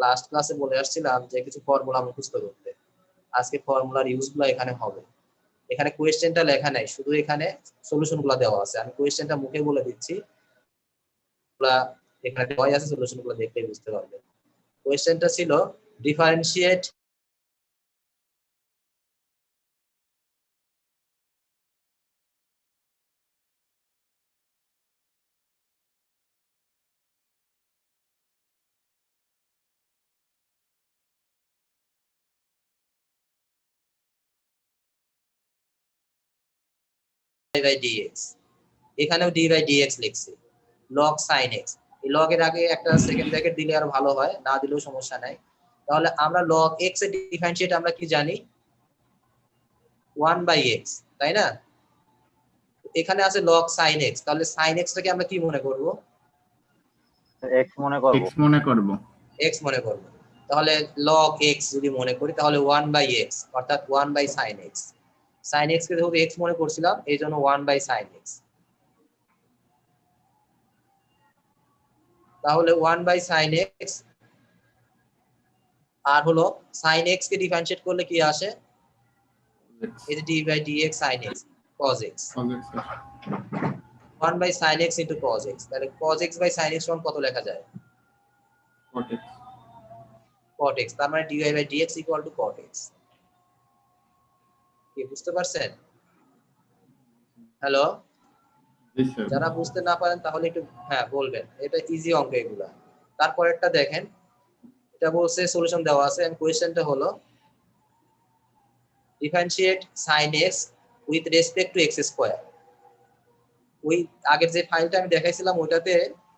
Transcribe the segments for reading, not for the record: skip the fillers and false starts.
Last ক্লাসে বলে আসছিলাম যে কিছু ফর্মুলা মুখস্থ করতে। আজকে ফর্মুলার ইউজগুলো এখানে হবে। এখানে কোয়েশ্চেনটা লেখা নাই, শুধু এখানে সলিউশনগুলো দেওয়া আছে। আমি কোয়েশ্চেনটা মুখে বলে দিচ্ছি, এখানে দেওয়াই আছে, সলিউশনগুলো দেখলেই বুঝতে পারবেন। কোয়েশ্চেনটা ছিল ডিফারেন্সিয়েট বাই ডিএক্স, এখানেও ডি বাই ডিএক্স লিখছি, লগ সাইন এক্স। এই লগের আগে একটা সেকেন্ড ব্র্যাকেট দিলে আর ভালো হয়, না দিলেও সমস্যা নাই। তাহলে আমরা লগ এক্স এর ডিফারেন্সিয়েট আমরা কি জানি, 1 বাই এক্স, তাই না? এখানে আছে লগ সাইন এক্স, তাহলে সাইন এক্সটাকে আমরা কি মনে করব? এক্স মনে করব। এক্স মনে করব। এক্স মনে করব। তাহলে লগ এক্স যদি মনে করি তাহলে 1 বাই এক্স, অর্থাৎ 1 by sine X. Sine X কে যেহেতু এক্স মনে করছিলাম, এই জন্য 1 বাই সাইন এক্স। তাহলে 1 বাই সাইন এক্স, আর হলো সাইন এক্স কে ডিফারেন্সিয়েট করলে কি আসে, এই যে d by dx sine x cos x, 1 by sine x into cos x। তাহলে cos x by sine x সমান কত লেখা যায়? cot x। তার মানে dy by dx equal to cot x। কি বুঝতে পারছেন? হ্যালো, যারা বুঝতে না পারেন তাহলে একটু হ্যাঁ বলবেন, এটা ইজি অঙ্ক এগুলা। তারপরেরটা দেখেন, এটা বলছে সলিউশন দেওয়া আছে, এন্ড কোশ্চেনটা হলো differentiate sin x with respect to x square. ওই আগের যে ফাইলটা আমি দেখাইছিলাম ওইটাতে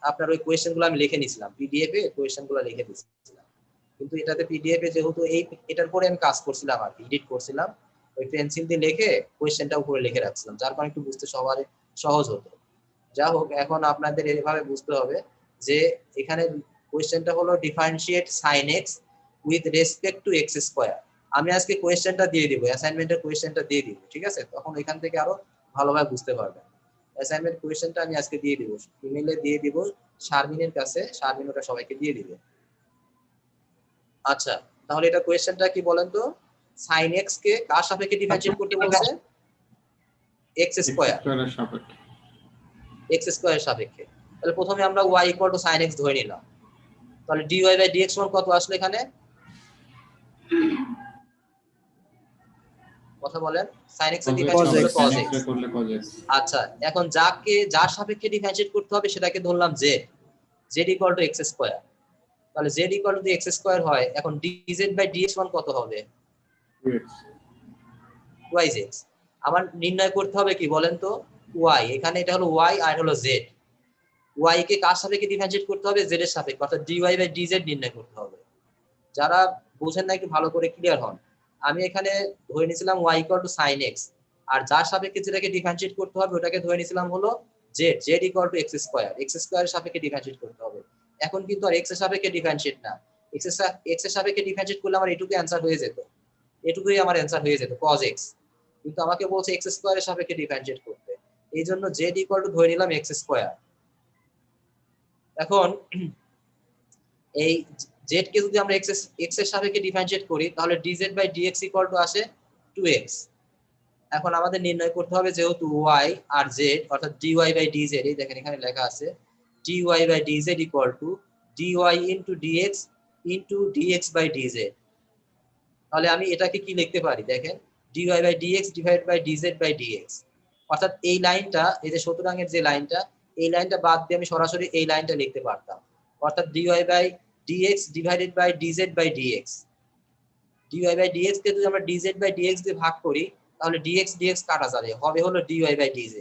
আপনার ওই কোশ্চেনগুলো আমি লিখে নিয়েছিলাম, পিডিএফ এ কোশ্চেনগুলো লিখে দিয়েছিলাম। কিন্তু এটাতে পিডিএফ এ যেহেতু এটার পরে আমি কাজ করছিলাম আর কি, এডিট করছিলাম, ওই পেন্সিল দিয়ে লিখে কোশ্চেনটা উপরে লিখে রাখছিলাম, যার কারণে একটু বুঝতে সবার সহজ হতো। যা হোক, এখন আপনাদের এইভাবে বুঝতে হবে যে এখানে কোশ্চেনটা হলো differentiate sin x with respect to x square. আমি আজকে কোশ্চেনটা দিয়ে দিব, অ্যাসাইনমেন্টের কোশ্চেনটা দিয়ে দিব, ঠিক আছে? তখন এখান থেকে আরো ভালোভাবে বুঝতে পারবেন। অ্যাসাইনমেন্ট কোশ্চেনটা আমি আজকে দিয়ে দিব, ইমেইলে দিয়ে দিব শারমিনের কাছে, শারমিন ওটা সবাইকে দিয়ে দিবে। আচ্ছা, তাহলে এটা কোশ্চেনটা কি বলেন তো, sin x কে কার সাপেক্ষে ডিফারেন্সিয়েট করতে বলছে? x স্কয়ার, x স্কয়ারের সাপেক্ষে। তাহলে প্রথমে আমরা y equal two sin x ধরে নিলাম। তাহলে dy বাই dx সমান কত আসলে এখানে? কথা বলেন, sin x এর ডিফারেন্সিয়েট করলে cos x। আচ্ছা, এখন যার সাপেক্ষে ডিফারেন্সিয়েট করতে হবে সেটাকে ধরলাম z, z equal to x square. তাহলে z equal to x square হয়, এখন dz বাই dx সমান কত হবে? 2x। আমার নির্ণয় করতে হবে কি বলেন তো, y, এখানে এটা হলো y আর হলো z। y কে কার সাপেক্ষে ডিফারেন্সিয়েট করতে হবে? z এর সাপেক্ষে, অর্থাৎ dy বাই dz নির্ণয় করতে হবে। যারা বুঝেন না একটু ভালো করে ক্লিয়ার হন। আমি এখানে ধরে নিয়েছিলাম y equal two sin x, আর যার সাপেক্ষে যেটাকে ডিফারেন্সিয়েট করতে হবে ওটাকে ধরে নিয়েছিলাম হলো z, z equal to x square, x স্কয়ারের সাপেক্ষে ডিফারেন্সিয়েট করতে হবে। এখন কিন্তু আর x এর সাপেক্ষে ডিফারেন্সিয়েট না, x এর সাপেক্ষে ডিফারেন্সিয়েট করলে আমার এটুকু অ্যানসার হয়ে যেত, এটুকুই আমার অ্যানসার হয়ে যেত cos x। কিন্তু আমাকে বলছে x স্কয়ারের সাপেক্ষে ডিফারেন্সিয়েট করতে, এই জন্য z ইকুয়াল টু ধরে নিলাম x স্কয়ার। এখন এই z কে যদি আমরা x এর সাপেক্ষে ডিফারেন্সিয়েট করি তাহলে dz by dx equal to আসে 2x। এখন আমাদের নির্ণয় করতে হবে যেহেতু y আর z, অর্থাৎ dy বাই dz, এই দেখেন এখানে লেখা আছে dy by dz equal to dy into dx into dx by dz। তাহলে আমি এটাকে কি লিখতে পারি দেখেন, dy by dx divide by dz by dx। অর্থাৎ এই লাইনটা, এই যে সুতরাংয়ের যে লাইনটা, এই লাইনটা বাদ দিয়ে আমি সরাসরি এই লাইনটা লিখতে পারতাম, অর্থাৎ dy by dx divided by dz by dx। dy by dx কে যদি আমরা dz বাই dx দিয়ে ভাগ করি তাহলে dx dx কাটা যাবে, হবে হলো dy বাই dz।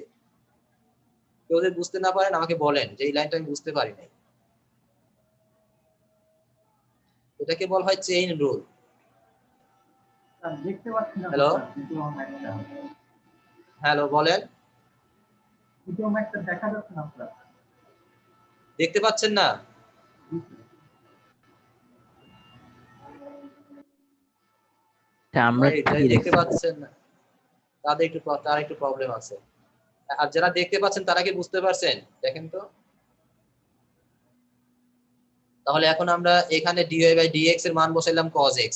কেউ যদি বুঝতে না পারেন আমাকে বলেন যে এই লাইনটা আমি বুঝতে পারি নাই। এটাকে বলা হয় চেইন রুল। দেখতে পাচ্ছি না। হ্যালো হ্যালো বলেন, ভিডিও ম্যাচটা দেখা যাচ্ছে না আপনারা? দেখতে পাচ্ছেন না? আমরা দেখতে পাচ্ছেন না, তার একটু প্রবলেম আছে। আর যারা দেখতে পাচ্ছেন তারা কি বুঝতে পারছেন? দেখেন তো। তাহলে এখন আমরা এখানে dy বাই dx এর মান বসাইলাম cos x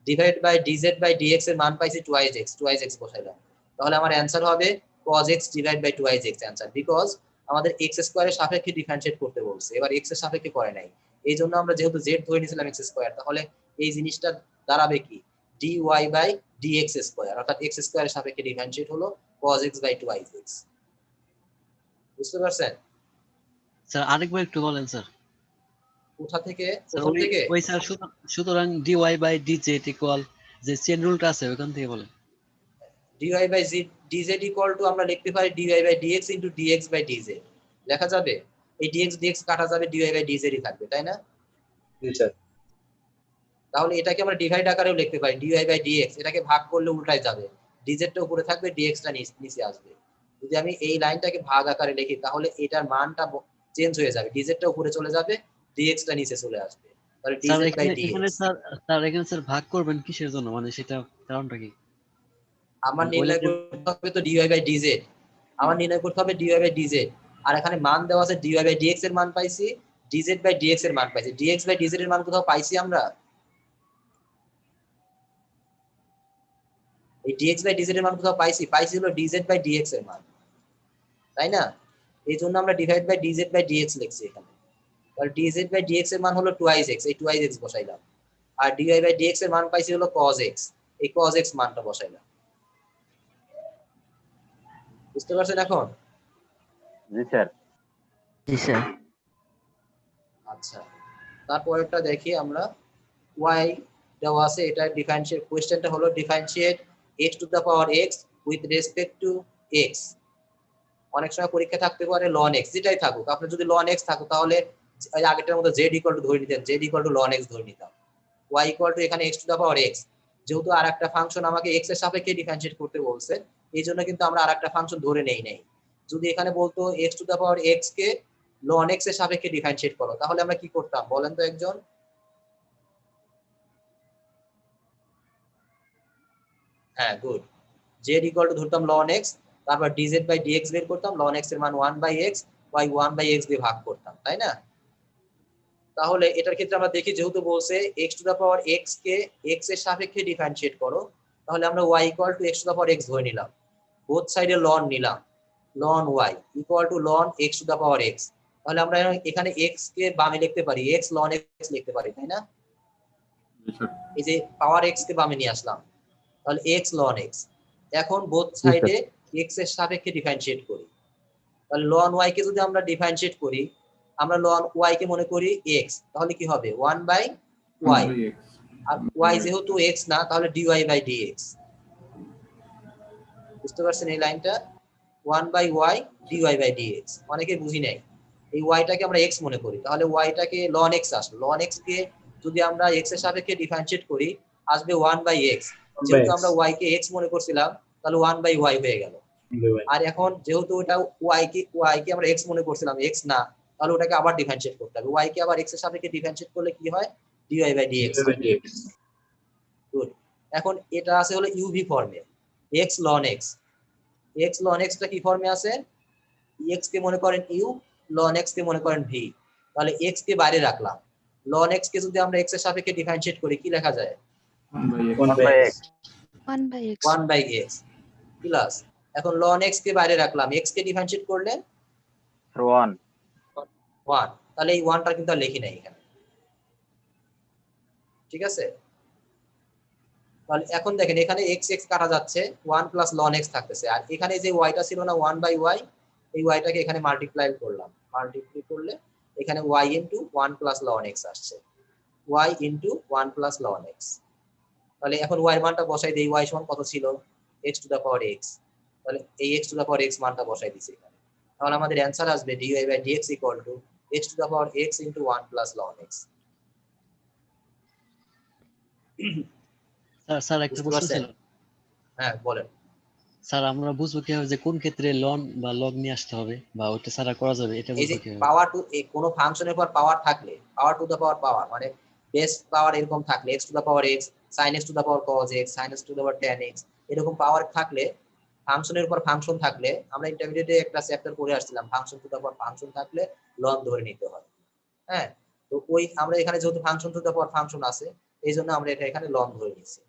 divide by dz by dx এর মান পাইছি 2x বসাইলাম। তাহলে আমার অ্যানসার হবে cos x divide by 2x answer, because আমাদের x স্কয়ারের সাপেক্ষে ডিফারেন্সিয়েট করতে বলছে, এবার x এর সাপেক্ষে করে নাই। এই জন্য আমরা যেহেতু z ধরে নিয়েছিলাম x স্কয়ার, তাহলে এই জিনিসটা দাঁড়াবে কি dy বাই dx স্কয়ার, অর্থাৎ x স্কয়ারের সাপেক্ষে ডিফারেন্সিয়েট হলো cos x বাই 2x। বুঝতে পারছেন? স্যার আরেকবার একটু বলেন স্যার। কোথা থেকে স্যার প্রথম থেকে? ওই স্যার সুতরাং dy বাই dz ইকুয়াল যে চেন রুলটা আছে ওখান থেকে বলেন। dy by dz equal to আমরা লিখতে পারি dy by dx into dx by dz লেখা যাবে। এই dx dx কাটা যাবে, dy বাই dz ই থাকবে, তাই না? জি স্যার। তাহলে এটাকে আমরা ডিভাইড আকারেও লিখতে পারি dy বাই dx, এটাকে ভাগ করলে উল্টায় যাবে, dz টা উপরে থাকবে, dx টা নিচে আসবে। যদি আমি এই লাইনটাকে ভাগ আকারে লিখি তাহলে এটার মানটা চেঞ্জ হয়ে যাবে, dz টা উপরে চলে যাবে, dx টা নিচে চলে আসবে। তাহলে স্যার dz বাই এখানে dx এখানে স্যার ভাগ করবেন কিসের জন্য, মানে সেটা কারণটা কি? আমার নির্ণয় করতে হবে তো dy বাই dz, আমার নির্ণয় করতে হবে dy বাই dz, আর এখানে মান দেওয়া আছে dy বাই dx এর মান পাইছি, dz বাই dx এর মান পাইছি, dx বাই dz এর মান কোথাও পাইছি আমরা? এই dx বাই dz এর মান কোথাও পাইছি হলো dz বাই dx এর মান, তাই না? এই জন্য আমরা divide by dz by dx লিখছি এখানে। তাহলে dz বাই dx এর মান হলো 2x, এই 2x বসাইলাম, আর dy বাই dx এর মান পাইছি হলো cos x, এই cos x মানটা বসাইলাম। বুঝতে পারছেন এখন? জি স্যার। জি স্যার। আচ্ছা, তারপরেরটা দেখি আমরা। y দেওয়া আছে, এটা ডিফারেন্সিয়েট, কোশ্চেনটা হলো differentiate x to the power x with respect to x। অনেক সময় পরীক্ষা থাকতে পারে ln x, যেটাই থাকুক, আপনি যদি ln x থাকুক তাহলে আগেরটার মতো z ইকুয়াল টু ধরে নিতেন, z equal to ln x ধরে নিতাম। y ইকুয়াল টু এখানে x to the power x, যেহেতু আরেকটা ফাংশন আমাকে x এর সাপেক্ষে ডিফারেন্সিয়েট করতে বলছে, এই জন্য কিন্তু আমরা আরেকটা ফাংশন ধরে নেই নাই। যদি এখানে বলতো x to the power x কে ln x এর সাপেক্ষে ডিফারেন্সিয়েট করো, তাহলে আমরা কি করতাম বলেন তো একজন? হ্যাঁ, গুড। z ইকুয়াল টু ধরতাম ln x, তারপর dz বাই dx বের করতাম, ln x এর মান 1 by x, y 1 by x দিয়ে ভাগ করতাম, তাই না? তাহলে এটার ক্ষেত্রে আমরা দেখি যেহেতু বলছে x to the power x কে x এর সাপেক্ষে ডিফারেন্সিয়েট করো, তাহলে আমরা y equal to x to the power x ধরে নিলাম, বোথ সাইডে ln নিলাম, ln y equal to ln x to the power x। তাহলে আমরা এখানে x কে বামে লিখতে পারি, x ln x লিখতে পারি, তাই না? এই যে পাওয়ার x কে বামে নিয়ে আসলাম, তাহলে x ln x। এখন বোথ সাইডে x এর সাপেক্ষে ডিফারেন্সিয়েট করি, তাহলে ln y কে যদি আমরা ডিফারেন্সিয়েট করি, আমরা ln y কে মনে করি x, তাহলে কি হবে 1 বাই y, আর y যেহেতু x না তাহলে dy বাই dx। বুঝতে পারছেন এই লাইনটা? 1 by y dy by dx। অনেকে বুঝি নাই, এই y টাকে আমরা x মনে করি, তাহলে y টাকে ln x আসলো, ln x কে যদি আমরা x এর সাপেক্ষে ডিফারেন্সিয়েট করি আসবে 1 বাই x, যেহেতু আমরা y কে x মনে করছিলাম তাহলে 1 বাই y হয়ে গেল। আর এখন যেহেতু ওটা y কে আমরা x মনে করছিলাম, x না, তাহলে ওটাকে আবার ডিফারেন্সিয়েট করতে হবে, y কে আবার x এর সাপেক্ষে ডিফারেন্সিয়েট করলে কি হয় dy বাই dx। গুড। এখন এটা আছে হলো uv ফর্মে, x ln x, x ln x টা কি ফর্মে আছে, x কে মনে করেন u, ln x কে মনে করেন v, তাহলে x কে বাইরে রাখলাম, ln x কে যদি আমরা x এর সাপেক্ষে ডিফারেন্সিয়েট করি কি লেখা যায় 1 by x। 1 by x 1 by x plus, এখন ln x কে বাইরে রাখলাম, x কে ডিফারেন্সিয়েট করলে 1 1, তাহলে এই 1টা কিন্তু আর লিখি নাই এখানে, ঠিক আছে? তাহলে এখন দেখেন এখানে x x কাটা যাচ্ছে, 1 প্লাস ln x থাকতেছে, আর এখানে যে y টা ছিল না 1 বাই y, এই y টাকে এখানে মাল্টিপ্লাই করলাম, মাল্টিপ্লাই করলে এখানে y into 1 plus ln x আসছে, y into 1 plus ln x। তাহলে এখন y এর মানটা বসাই দেই, y সমান কত ছিল x to the power x, তাহলে এই x to the power x মানটা বসাই দিছি এখানে, তাহলে আমাদের অ্যানসার আসবে dy by dx equal to x to the power x into 1 plus ln x। Sir একটা বুঝতে প্রশ্ন পারছেন? ছিল। হ্যাঁ বলেন। স্যার আমরা বুঝবো কিভাবে যে কোন ক্ষেত্রে লন বা লগ নিয়ে আসতে হবে বা ওটা ছাড়া করা যাবে, এটা এই যে বুঝবো কিভাবে? পাওয়ার টু, কোনো ফাংশনের পর পাওয়ার থাকলে, পাওয়ার টু দা পাওয়ার পাওয়ার মানে বেস পাওয়ার এরকম থাকলে, x to the power x, sin x to the power cos x, sin x to the power tan x, এরকম পাওয়ার থাকলে, ফাংশনের পর ফাংশন থাকলে, আমরা ইন্টারমিডিয়েটে একটা চ্যাপ্টার পড়ে আসছিলাম function to the power function থাকলে লন ধরে নিতে হয়। হ্যাঁ, তো তো ওই আমরা এখানে যেহেতু function two the power function আছে, এই জন্য আমরা এটা এখানে লন ধরে নিয়েছি।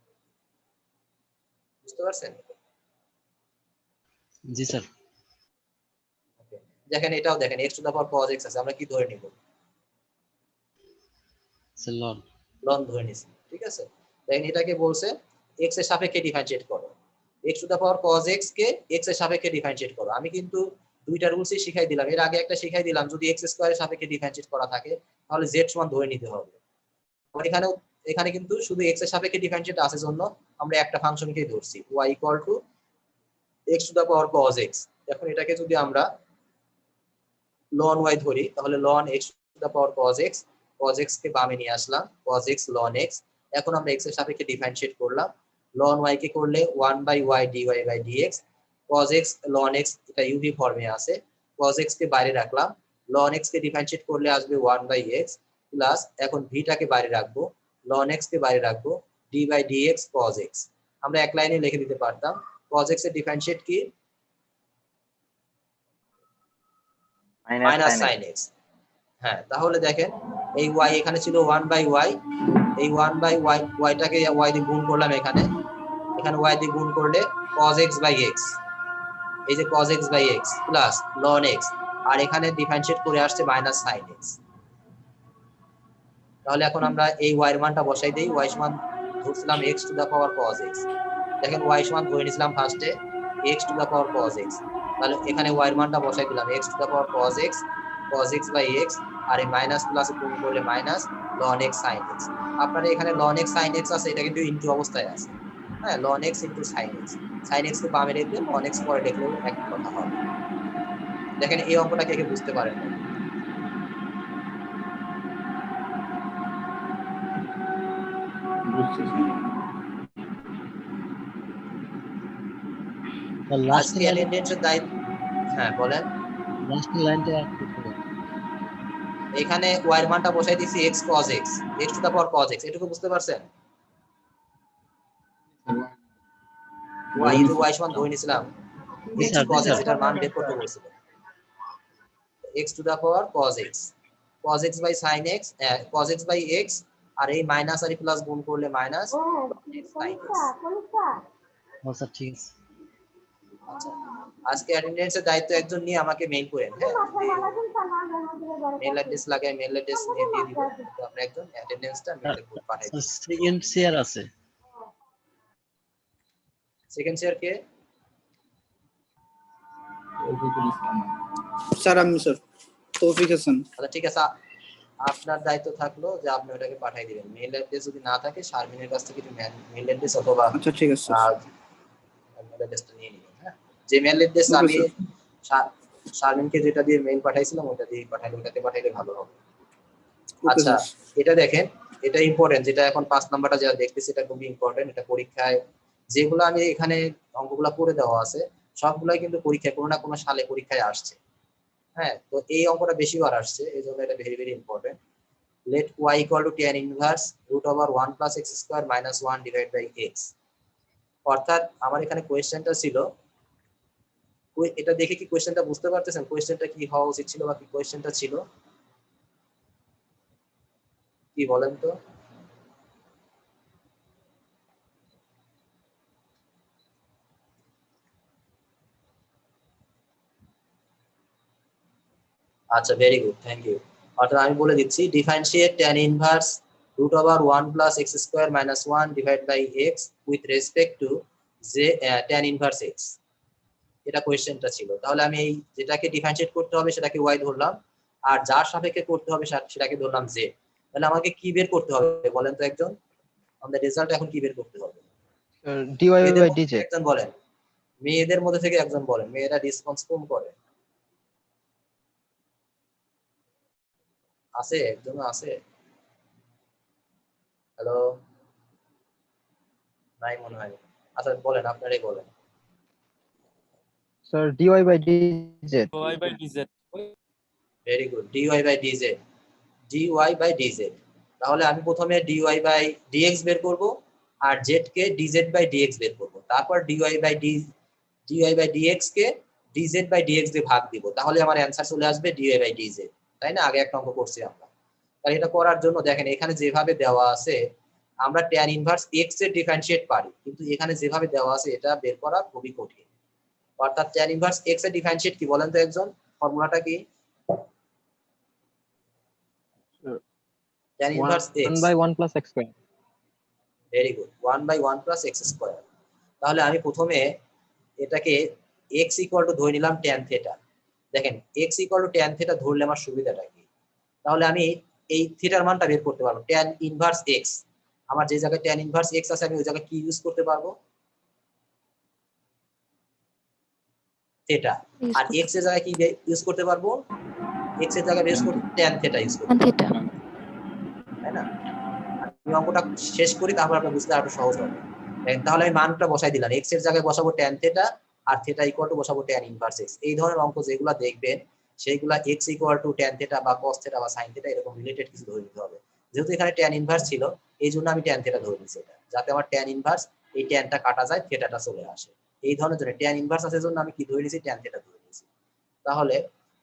বুঝতে পারছেন? জি স্যার। দেখেন এটাও দেখেন x to the power cos x আছে, আমরা কি ধরে নিব? Sir loan. লন ধরে নিছি, ঠিক আছে। দেখেন এটাকে বলছে x এর সাপেক্ষে ডিফারেন্সিয়েট করো। x to the power cos x কে x এর সাপেক্ষে ডিফারেন্সিয়েট করো। আমি কিন্তু দুইটা রুলসই শিখাই দিলাম, এর আগে একটা শিখাই দিলাম যদি x স্কয়ারের সাপেক্ষে ডিফারেন্সিয়েট করা থাকে তাহলে z সমান ধরে নিতে হবে। আর এখানে কিন্তু শুধু x এর সাপেক্ষে ডিফারেন্সিয়েট আছে জন্য আমরা একটা ফাংশনকেই ধরছি y x to the power cos x। এখন এটাকে যদি আমরা ln y ধরি তাহলে ln x to the power cos x কে বামে নিয়ে আসলাম, cos x ln x। এখন আমরা x এর সাপেক্ষে ডিফারেন্সিয়েট করলাম, ln y কে করলে 1/y dy by dx, cos x ln x এটা ইউভি ফর্মে আছে, cos x কে বাইরে রাখলাম, ln x কে ডিফারেন্সিয়েট করলে আসবে 1/x প্লাস এখন v টাকে বাইরে রাখবো, ln x কে বাইরে রাখবো, d by dx cos x। আমরা এক লাইনে লিখে দিতে পারতাম cos x এর ডিফারেন্সিয়েট কি? Minus sin x। হ্যাঁ, তাহলে দেখেন এই y এখানে ছিল 1/y, এই 1/y টাকে y দিয়ে গুণ করলাম, এখানে y দিয়ে গুণ করলে cos x by x, এই যে cos x by x plus ln x, আর এখানে ডিফারেন্সিয়েট করে আসছে মাইনাস sin x। তাহলে এখন আমরা এই y এর মানটা বসাই দেই, y সমান ধরছিলাম x to the power cos x। দেখেন y সমান ধরে নিছিলাম ফার্স্টে x to the power cos x, তাহলে এখানে y এর মানটা বসাই দিলাম x to the power cos x by x, আর এই মাইনাস প্লাস গুণ করলে minus ln x sin x। আপনারা এখানে ln x sin x আছে, এটা কিন্তু ইনটু অবস্থায় আছে। হ্যাঁ, ln x into sin x, sin x কে বামে রেখে ln x পরে লিখলেও একই কথা হবে। দেখেন এই অঙ্কটা কে কে বুঝতে পারেন? আজকে অ্যাটেন্ডেন্সের দায়িত্ব, হ্যাঁ বলেন। লাস্ট লাইনটা এখানে y এর মানটা বসাই দিছি x cos x, x to the power cos x, এটুকু বুঝতে পারছেন? y সমান ধরে নিছিলাম x cos x, এটার মান বের করতে বলছিল x to the power cos x by sin x, cos x by x, আর এই মাইনাস আর প্লাস গুণ করলে মাইনাস sin x। আচ্ছা ঠিক আছে। আচ্ছা, আজকে অ্যাটেন্ডেন্সের দায়িত্ব একজন নিয়ে আমাকে মেইল করেন। হ্যাঁ, মেইল অ্যাড্রেস লাগাই, মেইল অ্যাড্রেস নিয়ে দিয়ে দিবেন, তো আমরা একজন অ্যাটেন্ডেন্সটা মেইলে পাঠাই দিই। সেকেন্ড শেয়ার আছে। সেকেন্ড শেয়ার কে? স্যার আমি স্যার তৌফিক হাসান। আচ্ছা ঠিক আছে, আপনার দায়িত্ব থাকলো যে আপনি ওটাকে পাঠাই দিবেন। মেইল অ্যাড্রেস যদি না থাকে শারমিনের কাছ থেকে মেইল অ্যাড্রেস অথবা আচ্ছা ঠিক আছে মেইল অ্যাড্রেসটা নিয়ে নিবেন। হ্যাঁ, যে মেইল অ্যাড্রেস আমি শারমিনকে যেটা দিয়ে মেইল পাঠাইছিলাম ওটা দিয়ে পাঠাইলে, ওটাতে পাঠাইলে ভালো হবে। আচ্ছা, এটা দেখেন, এটা ইম্পর্টেন্ট, যেটা এখন 5 নাম্বারটা যেটা দেখতেছি এটা খুবই ইম্পর্টেন্ট। এটা পরীক্ষায় যেগুলো আমি এখানে অঙ্কগুলো করে দেওয়া আছে সবগুলাই কিন্তু পরীক্ষায় কোনো না কোনো সালে পরীক্ষায় আসছে। হ্যাঁ, তো এই অঙ্কটা বেশিবার আসছে, এই জন্য এটা very very important. let y equal to tan inverse root over 1 plus x square minus 1 divided by x। অর্থাৎ আমার এখানে কোয়েশ্চেনটা ছিল, এটা দেখে কি কোয়েশ্চেনটা বুঝতে পারতেছেন কোয়েশ্চেনটা কি হওয়া উচিত ছিল বা কি কোয়েশ্চেনটা ছিল? কি বলেন তো? আচ্ছা, ভেরি গুড, থ্যাংক ইউ। অর্থাৎ আমি বলে দিচ্ছি, differentiate tan inverse root over 1 plus x square minus 1 divided by x with respect to tan inverse x। এটা কোয়েশ্চেনটা ছিল। তাহলে আমি এই যেটাকে ডিফারেন্সিয়েট করতে হবে সেটাকে y ধরলাম, আর যার সাপেক্ষে করতে হবে সেটাকে ধরলাম z। তাহলে আমাকে কি বের করতে হবে বলেন তো একজন? আমাদের রেজাল্ট এখন কি বের করতে হবে? dy by dz। একজন বলেন, মেয়েদের মধ্যে থেকে একজন বলেন, মেয়েরা রেসপন্স কম করে। আছে একজন? আছে? হ্যালো, নাই মনে হয়। আচ্ছা বলেন, আপনারাই বলেন। Sir dy by dz। Very good, dy by dz, dy by dz। তাহলে আমি প্রথমে dy by dx বের করব, আর z K dz by dx বের করব, তারপর dy by dx K dz by dx দিয়ে ভাগ দিব, তাহলে আমার অ্যানসার চলে আসবে dy by dz। তাই না? আগে একটা অঙ্ক করছি আমরা। তাহলে এটা করার জন্য দেখেন এখানে যেভাবে দেওয়া আছে আমরা tan ইনভার্স x এর ডিফারেন্সিয়েট পারি, কিন্তু এখানে যেভাবে দেওয়া আছে এটা বের করা খুবই কঠিন। অর্থাৎ tan ইনভার্স x এর ডিফারেন্সিয়েট কি বলেন তো একজন, ফর্মুলাটা কি? tan inverse x 1 by 1 plus x square. Very good, 1/1 plus x square. তাহলে আমি প্রথমে এটাকে x ইকুয়াল টু ধরে নিলাম tan থিটা। দেখেন x ইকুয়াল টু tan থিটা ধরলে আমার সুবিধাটা কি, তাহলে আমি এই থিটার মানটা বের করতে পারবো। tan ইনভার্স x, আমার যে জায়গায় tan ইনভার্স x আছে আমি ওই জায়গায় কি ইউজ করতে পারবো? থিটা। আর x এর জায়গায় কি ইউজ করতে পারবো? x এর জায়গায় বেস করতে tan থিটা ইউজ করতে পারবো, তাই না? আমি অঙ্কটা শেষ করি তারপর আপনি বুঝতে আরো সহজ হবে। তাহলে আমি মানটা বসাই দিলাম, x এর জায়গায় বসাবো tan থিটা আর থিটা ইকুয়াল টু বসাবো tan ইনভার্স x। এই ধরনের অঙ্ক যেগুলো দেখবেন সেইগুলা x ইকুয়াল টু tan থিটা বা cos থিটা বা sin থিটা এরকম রিলেটেড কিছু ধরে নিতে হবে। যেহেতু এখানে tan ইনভার্স ছিল এই জন্য আমি tan থিটা ধরে নিয়েছি, এটা যাতে আমার tan ইনভার্স এই tanটা কাটা যায়, থিটাটা চলে আসে। এই ধরনের জন্য tan ইনভার্স আছে জন্য আমি কি ধরে নিয়েছি, tan থিটা ধরে নিয়েছি। তাহলে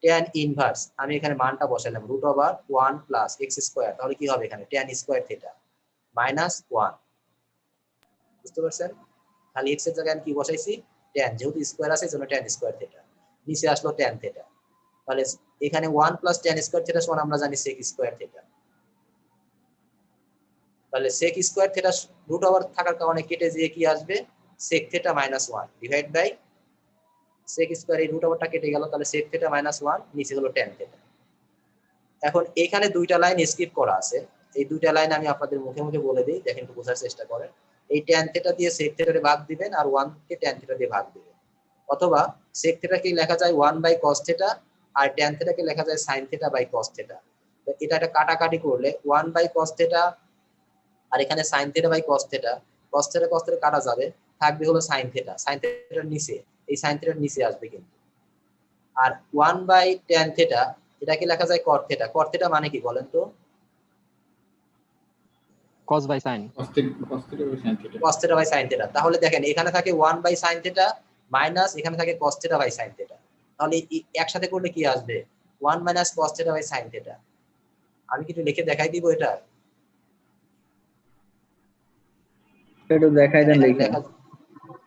tan ইনভার্স আমি এখানে মানটা বসাইলাম √1 প্লাস x স্কয়ার, তাহলে কি হবে এখানে tan স্কয়ার থিটা মাইনাস 1। বুঝতে পারছেন? তাহলে x এর জায়গায় আমি কি বসাইছি, tan, যেহেতু স্কয়ার আছে এজন্য tan স্কয়ার থিটা, নিচে আসলো tan থিটা। তাহলে এখানে 1 প্লাস tan স্কয়ার থিটা সমান আমরা জানি sec স্কয়ার থিটা। তাহলে sec square theta root over থাকার কারণে কেটে দিয়ে কি আসবে, sec theta minus 1 divide by sec square, এই রুট ওভারটা কেটে গেল, তাহলে sec থিটা মাইনাস 1 নিচে হলো tan থিটা। এখন এখানে দুইটা লাইন স্কিপ করা আছে, এই দুইটা লাইন আমি আপনাদের মুখে মুখে বলে দিই, দেখেন একটু বোঝার চেষ্টা করেন। এই tan থিটা দিয়ে sec থিটারে ভাগ দিবেন আর 1 কে tan থিটা দিয়ে ভাগ দিবেন, অথবা sec থিটাকে লেখা যায় 1 বাই cos থিটা আর tan থিটাকে লেখা যায় sin theta by cos theta. তো এটা একটা কাটাকাটি করলে 1 বাই cos থিটা আর এখানে sin theta by cos theta, cos theta কাটা যাবে, থাকবে হলো sin থিটা, sin থিটার নিচে, এই sin থিটার নিচে আসবে কিন্তু। আর 1 বাই tan থিটা এটাকে লেখা যায় cot থিটা। cot থিটা মানে কি বলেন তো? cos by sin. cos theta by sin theta. তাহলে দেখেন এখানে থাকে 1 বাই sin থিটা মাইনাস এখানে থাকে cos theta by sin theta, তাহলে একসাথে করলে কি আসবে, 1 minus cos theta by sin theta. আমি কি একটু লিখে দেখাই দিব এটা? একটু দেখাই দেন লিখে।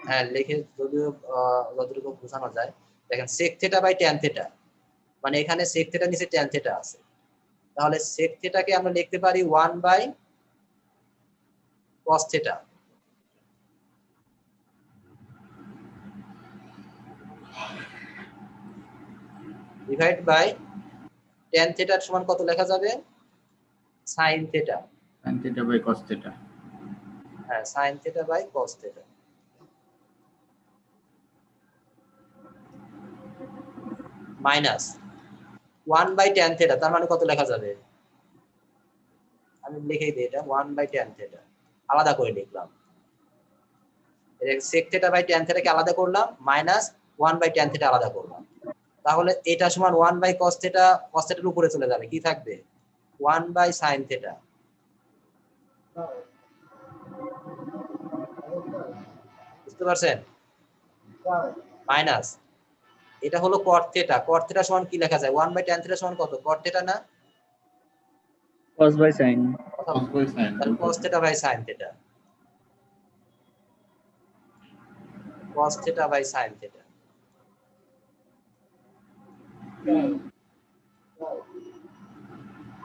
হ্যাঁ লিখে যদিও যতটুকু বোঝানো যায়। দেখেন sec theta by tan theta, মানে এখানে sec থিটা নিচে tan থিটা আছে, তাহলে sec থিটাকে আমরা লিখতে পারি 1 by cos theta divide by tan থিটার সমান কত লেখা যাবে, sin theta. tan theta by cos theta. হ্যাঁ sin theta by cos theta minus 1 by tan theta, তার মানে কত লেখা যাবে, আমি লিখেই দিই এটা 1 বাই tan থিটা, আলাদা করে লিখলাম। sec থিটা বাই tan থিটাকে আলাদা করলাম, মাইনাস 1 বাই tan থিটা আলাদা করলাম। তাহলে এটা সমান 1 বাই cos থিটা, cos থিটার উপরে চলে যাবে, কি থাকবে 1 বাই sin থিটা। বুঝতে পারছেন? মাইনাস এটা হলো cot থিটা, cot থিটা সমান কি লেখা যায়, 1 বাই tan থিটা সমান কত, cot থিটা না, cos by sin. Cos by sin. তাহলে cos theta by sin theta, cos theta by sin theta.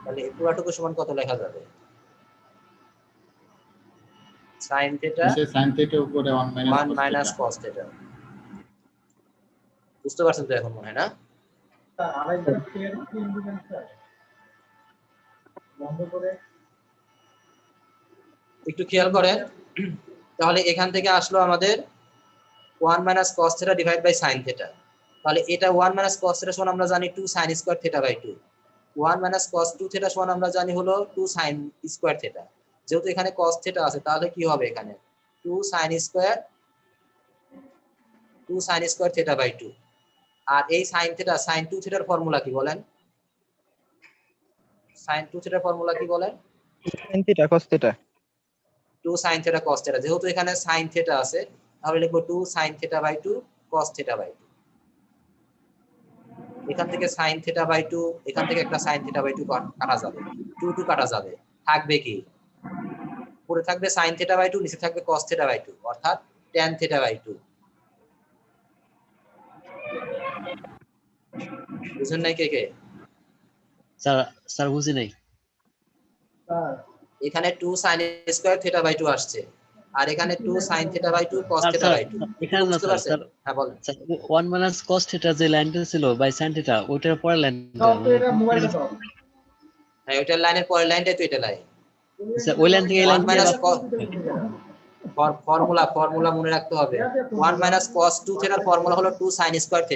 তাহলে এই পুরাটুকু সমান কত লেখা যাবে, sin থিটা নিচে sin theta উপরে 1 মাইনাস cos থিটা। বুঝতে পারছেন তো এখন মনে হয় না? আরেকবার শেয়ার স্ক্রিন দিবেন স্যার, বন্ধ করে। একটু খেয়াল করেন, তাহলে এখান থেকে আসলো আমাদের 1 minus cos theta divide by sin theta. তাহলে এটা 1 মাইনাস cos থিটা সমান আমরা জানি 2 sin square theta by 2। 1 minus cos 2 theta সমান আমরা জানি হলো 2 sin স্কয়ার থিটা। যেহেতু এখানে cos থিটা আছে তাহলে কি হবে এখানে 2 sin স্কয়ার থিটা বাই 2। আর এই sin থিটা, sin 2 থিটার ফর্মুলা কি বলেন, sin 2 থিটার ফর্মুলা কি বলেন, sin theta cos theta. 2 sin theta cos theta. যেহেতু এখানে sin থিটা আছে তাহলে লিখবো 2 sin theta by 2 cos theta by 2। এখান থেকে sin θ বাই 2, এখান থেকে একটা sin θ বাই 2 কাটা যাবে, 2 কাটা যাবে, থাকবে কি? উপরে থাকবে sin θ বাই 2, নিচে থাকবে cos θ বাই 2, অর্থাৎ tan θ বাই 2। বুঝেন নাই কে কে? স্যার স্যার বুঝি নাই। স্যার এখানে 2 sin স্কয়ার θ বাই 2 আসছে, আর এখানে 2 sin θ by 2 cos sir θ sir by 2। এখানে না বুঝতে স্যার, পারছেন? স্যার হ্যাঁ বলেন। স্যার 1 মাইনাস cos থিটা যে লাইনটা ছিল বাই sin থিটা ওইটার পরের লাইনটা সব তো এটা মোবাইলটা দাও হ্যাঁ ওইটার লাইনের পরের লাইনটাই তো এটা লাইন। স্যার ওই লাইন থেকে এই 1 লাইন দিয়ে মাইনাস বাদ ফর্মুলা মনে রাখতে হবে। 1 মাইনাস cos 2 θ এর ফর্মুলা হলো 2 sin স্কয়ার θ।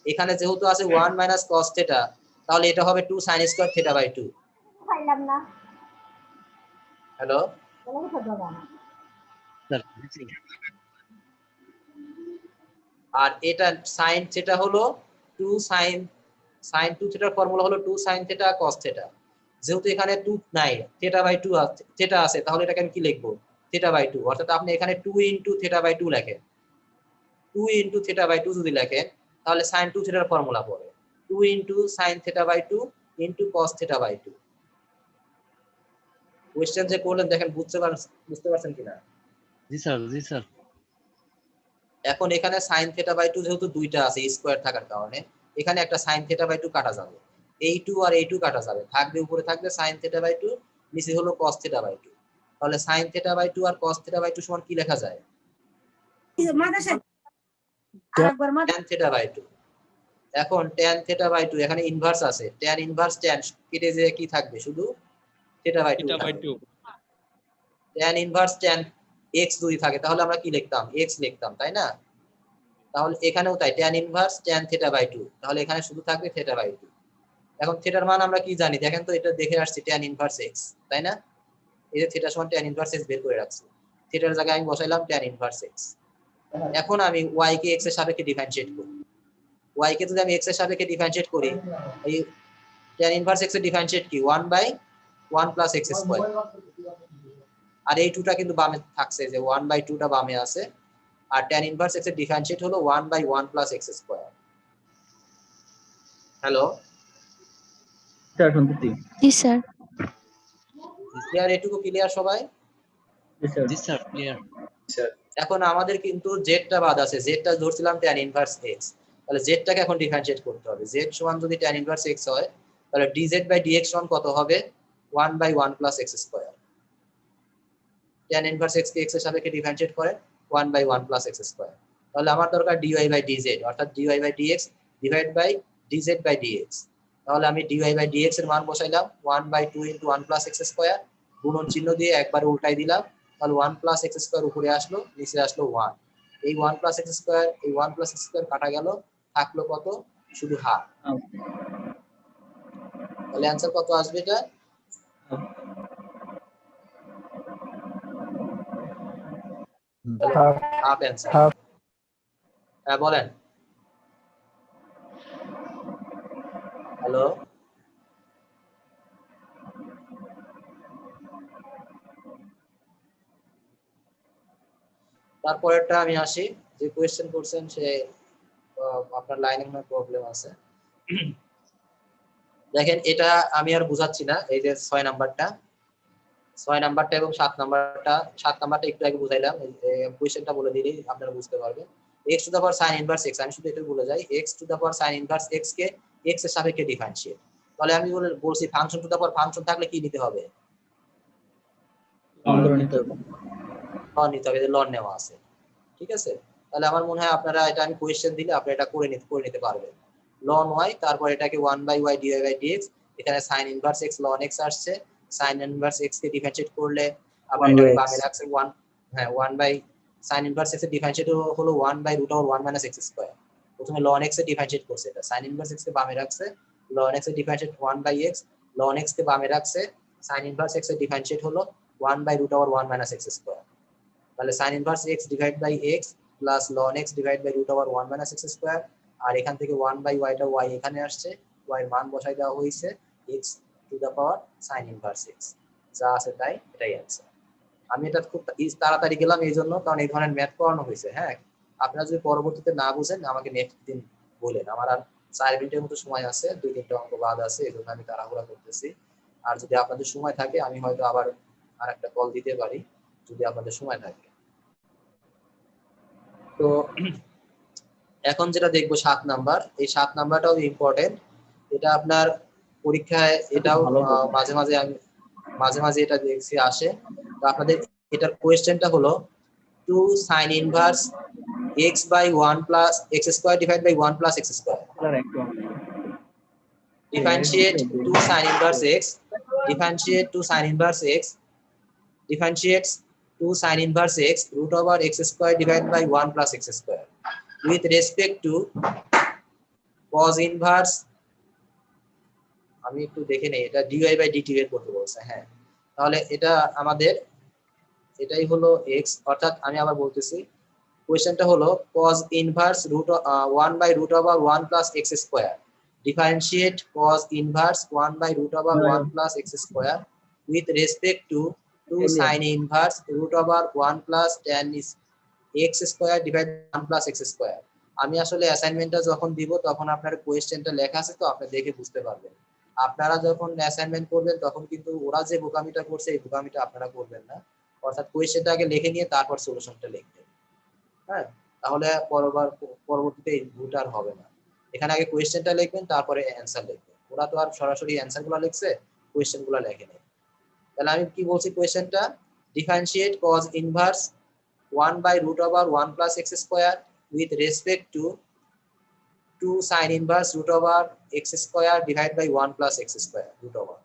এখানে যেহেতু আছে 1 মাইনাস cos θ, তাহলে এটা হবে 2 sin স্কয়ার θ বাই 2। পাইলাম না হ্যালো, বলে কোথাও যাবা না স্যার আর এটা sin θ হলো 2 sin 2 θ এর ফর্মুলা হলো 2 sin θ cos θ। যেহেতু এখানে 2 নাই, θ বাই 2 আছে, θ আছে, তাহলে এটাকে আমি কি লিখবো? θ বাই 2, অর্থাৎ আপনি এখানে 2 ইনটু θ বাই 2 লেখেন। 2 ইনটু θ বাই 2 যদি লেখেন, তাহলে sin 2 θ এর ফর্মুলা পড়ে 2 into sin θ by 2 into cos θ by 2। Question যে করলেন দেখেন বুঝতে পারছেন কিনা? জি স্যার, জি স্যার। এখন এখানে sin θ বাই 2 যেহেতু দুইটা আছে স্কয়ার থাকার কারণে, এখানে একটা sin θ বাই 2 কাটা যাবে, এই 2 আর এই 2 কাটা যাবে, থাকবে উপরে থাকবে sin θ বাই 2, নিচে হলো cos θ বাই 2। তাহলে sin θ বাই 2 আর cos θ বাই 2 সমান কি লেখা যায়? tan θ by 2। এখন tan θ বাই 2 এখানে ইনভার্স আছে, tan ইনভার্স tan কেটে যে কি থাকবে? শুধু θ বাই 2 থাকবে। tan ইনভার্স tan x যদি থাকে তাহলে আমরা কি লিখতাম? x লিখতাম, তাই না? তাহলে এখানেও তাই, tan ইনভার্স tan θ বাই 2, তাহলে এখানে শুধু থাকবে θ বাই 2। এখন থিটার মান আমরা কি জানি? দেখেন তো, এটা দেখে আসছি tan ইনভার্স x, তাই না? এই যে থিটা সমান tan ইনভার্স x বের করে রাখছি, থিটার জায়গায় আমি বসাইলাম tan ইনভার্স x। এখন আমি y কে x এর সাপেক্ষে ডিফারেনশিয়েট করি। y কে যদি আমি x এর সাপেক্ষে ডিফারেনশিয়েট করি, এই tan ইনভার্স x এর ডিফারেনশিয়েট কি? 1/1 + x স্কয়ার। আর এই 2টা কিন্তু বামে থাকছে, যে 1/2 টা বামে আছে, আর tan ইনভার্স x এর ডিফারেনশিয়েট হলো 1/1 + x স্কয়ার। হ্যালো, স্যার শুনতেছি। জি স্যার ক্লিয়ার? এটুকু ক্লিয়ার সবাই? জি স্যার। জি স্যার, ক্লিয়ার। এখন আমাদের কিন্তু জেডটা বাদ আছে, জেডটা ধরছিলাম tan ইনভার্স x, তাহলে জেডটাকে এখন ডিফারেনশিয়েট করতে হবে। জেড সমান যদি tan ইনভার্স x হয়, তাহলে dz/dx সমান কত হবে? 1/1 + x square. tan inverse x কে x এর সাপেক্ষে ডিফারেনশিয়েট করে 1/1 + x স্কয়ার। তাহলে আমার দরকার dy/dz, অর্থাৎ dy/dx ডিভাইড বাই dz/dx। তাহলে আমি dy/dx এর মান বসাইলাম 1/2 * 1 + x স্কয়ার, গুণন চিহ্ন দিয়ে একবার উল্টাই দিলাম, তাহলে 1 + x স্কয়ার উপরে আসলো, নিচে আসলো 1। এই 1 + x স্কয়ার, এই 1 + x স্কয়ার কাটা গেল, থাকলো কত? শুধু হাফ। তাহলে অ্যানসার কত আসবে এটা? Half answer. হ্যাঁ বলেন। হ্যালো, তারপরেরটা আমি আসি। যে কোয়েশ্চেন করছেন সে আপনার লাইনে মনে প্রবলেম আছে। দেখেন, এটা আমি আর বুঝাচ্ছি না, এই যে 6 নাম্বারটা এবং 7 নাম্বারটা একটু আগে বুঝাইলাম, কোয়েশ্চেনটা বলে দিলেই আপনারা বুঝতে পারবেন। x to the power sin inverse x, আমি শুধু এটা বলে যাই, x to the power sin inverse x কে x এর সাপেক্ষে ডিফারেনশিয়েট। তাহলে আমি বলছি function to the power function থাকলে কি নিতে হবে? লন নিতে হবে, যে লন নেওয়া আছে, ঠিক আছে? তাহলে আমার মনে হয় আপনারা এটা আমি কোয়েশ্চেন দিলে আপনারা এটা করে নিতে পারবেন। লন y, তারপর এটাকে 1/y dy/dx, এখানে sin inverse x ln x আসছে, sin ইনভার্স x কে ডিফারেনশিয়েট করলে আপনি এটাকে বামে রাখছেন 1, হ্যাঁ 1 sin ইনভার্স x এর ডিফারেনশিয়েট হলো 1/√1 - x স্কয়ার। প্রথমে ln x এর ডিফারেনশিয়েট করছে, এটা sin ইনভার্স x কে বামে রাখছে, ln x এর ডিফারেনশিয়েট 1/x, ln x কে বামে রাখছে, sin ইনভার্স x এর ডিফারেনশিয়েট হলো 1/√1 - x স্কয়ার। তাহলে sin inverse x divide by x plus ln x divide by √1 - x square, আর এখান থেকে 1/y টা y এখানে আসছে, y এর মান বসাই দেওয়া হয়েছে x to the power sin inverse x, যা আছে তাই, এটাই आंसर। আমি এটা খুব তাড়াতাড়ি গেলাম এই জন্য, কারণ এই ধরনের ম্যাথ করানো হয়েছে। হ্যাঁ, আপনারা যদি পরবর্তীতে না বুঝেন আমাকে নেক্সট দিন বলেন, আমার আর 4 মিনিটের মতো সময় আছে, 2-3টা অঙ্ক বাদ আছে, এই জন্য আমি তাড়াহুড়া করতেছি। আর যদি আপনাদের সময় থাকে আমি হয়তো আবার আরেকটা কল দিতে পারি যদি আপনাদের সময় থাকে। তো এখন যেটা দেখবো 7 নাম্বার, এই 7 নাম্বারটাও ইম্পর্টেন্ট। এটা আপনার পরীক্ষায় এটাও মাঝে মাঝে এটা দেখছি আসে। তো আপনাদের এটার কোয়েশ্চেনটা হলো 2 sin inverse x by 1 plus x square divided by 1 plus x square. Differentiate 2 sin inverse x. Differentiate 2 sin inverse x. Differentiates 2 sin inverse x root over x square divided by 1 plus x square with respect to cos inverse, আমি একটু দেখে নেই এটা dy by dt এর করতে বলছে। হ্যাঁ, তাহলে এটা আমাদের এটাই হলো x, অর্থাৎ আমি আবার বলতেছি কোশ্চেনটা হলো cos inverse 1 by root over 1 plus x square. Differentiate cos inverse 1 by root over 1 plus x square with respect to 2 sin inverse root over 1 plus tan x square divided by 1 plus x square. আমি আসলে অ্যাসাইনমেন্টটা যখন দিব তখন আপনার কোশ্চেনটা লেখা আছে, তো আপনি দেখে বুঝতে পারবেন। আপনারা যখন অ্যাসাইনমেন্ট করবেন তখন কিন্তু ওরা যে বোকামিটা করছে এই বোকামিটা আপনারা করবেন না, অর্থাৎ কোশ্চেনটা আগে লিখে নিয়ে তারপর সলিউশনটা লিখবেন। হ্যাঁ, তাহলে পরবর্তীতে এই ভুলটা আর হবে না। এখানে আগে কোয়েশ্চেনটা লিখবেন তারপরে অ্যানসার লিখবেন। ওরা তো আর সরাসরি অ্যানসারগুলো লিখছে, কোয়েশ্চেনগুলো লেখেনি। তাহলে আমি কি বলছি কোয়েশ্চেনটা, differentiate cos inverse 1 by root over 1 plus x square with respect to 2 sin inverse root over x square divided by 1 plus x square root over.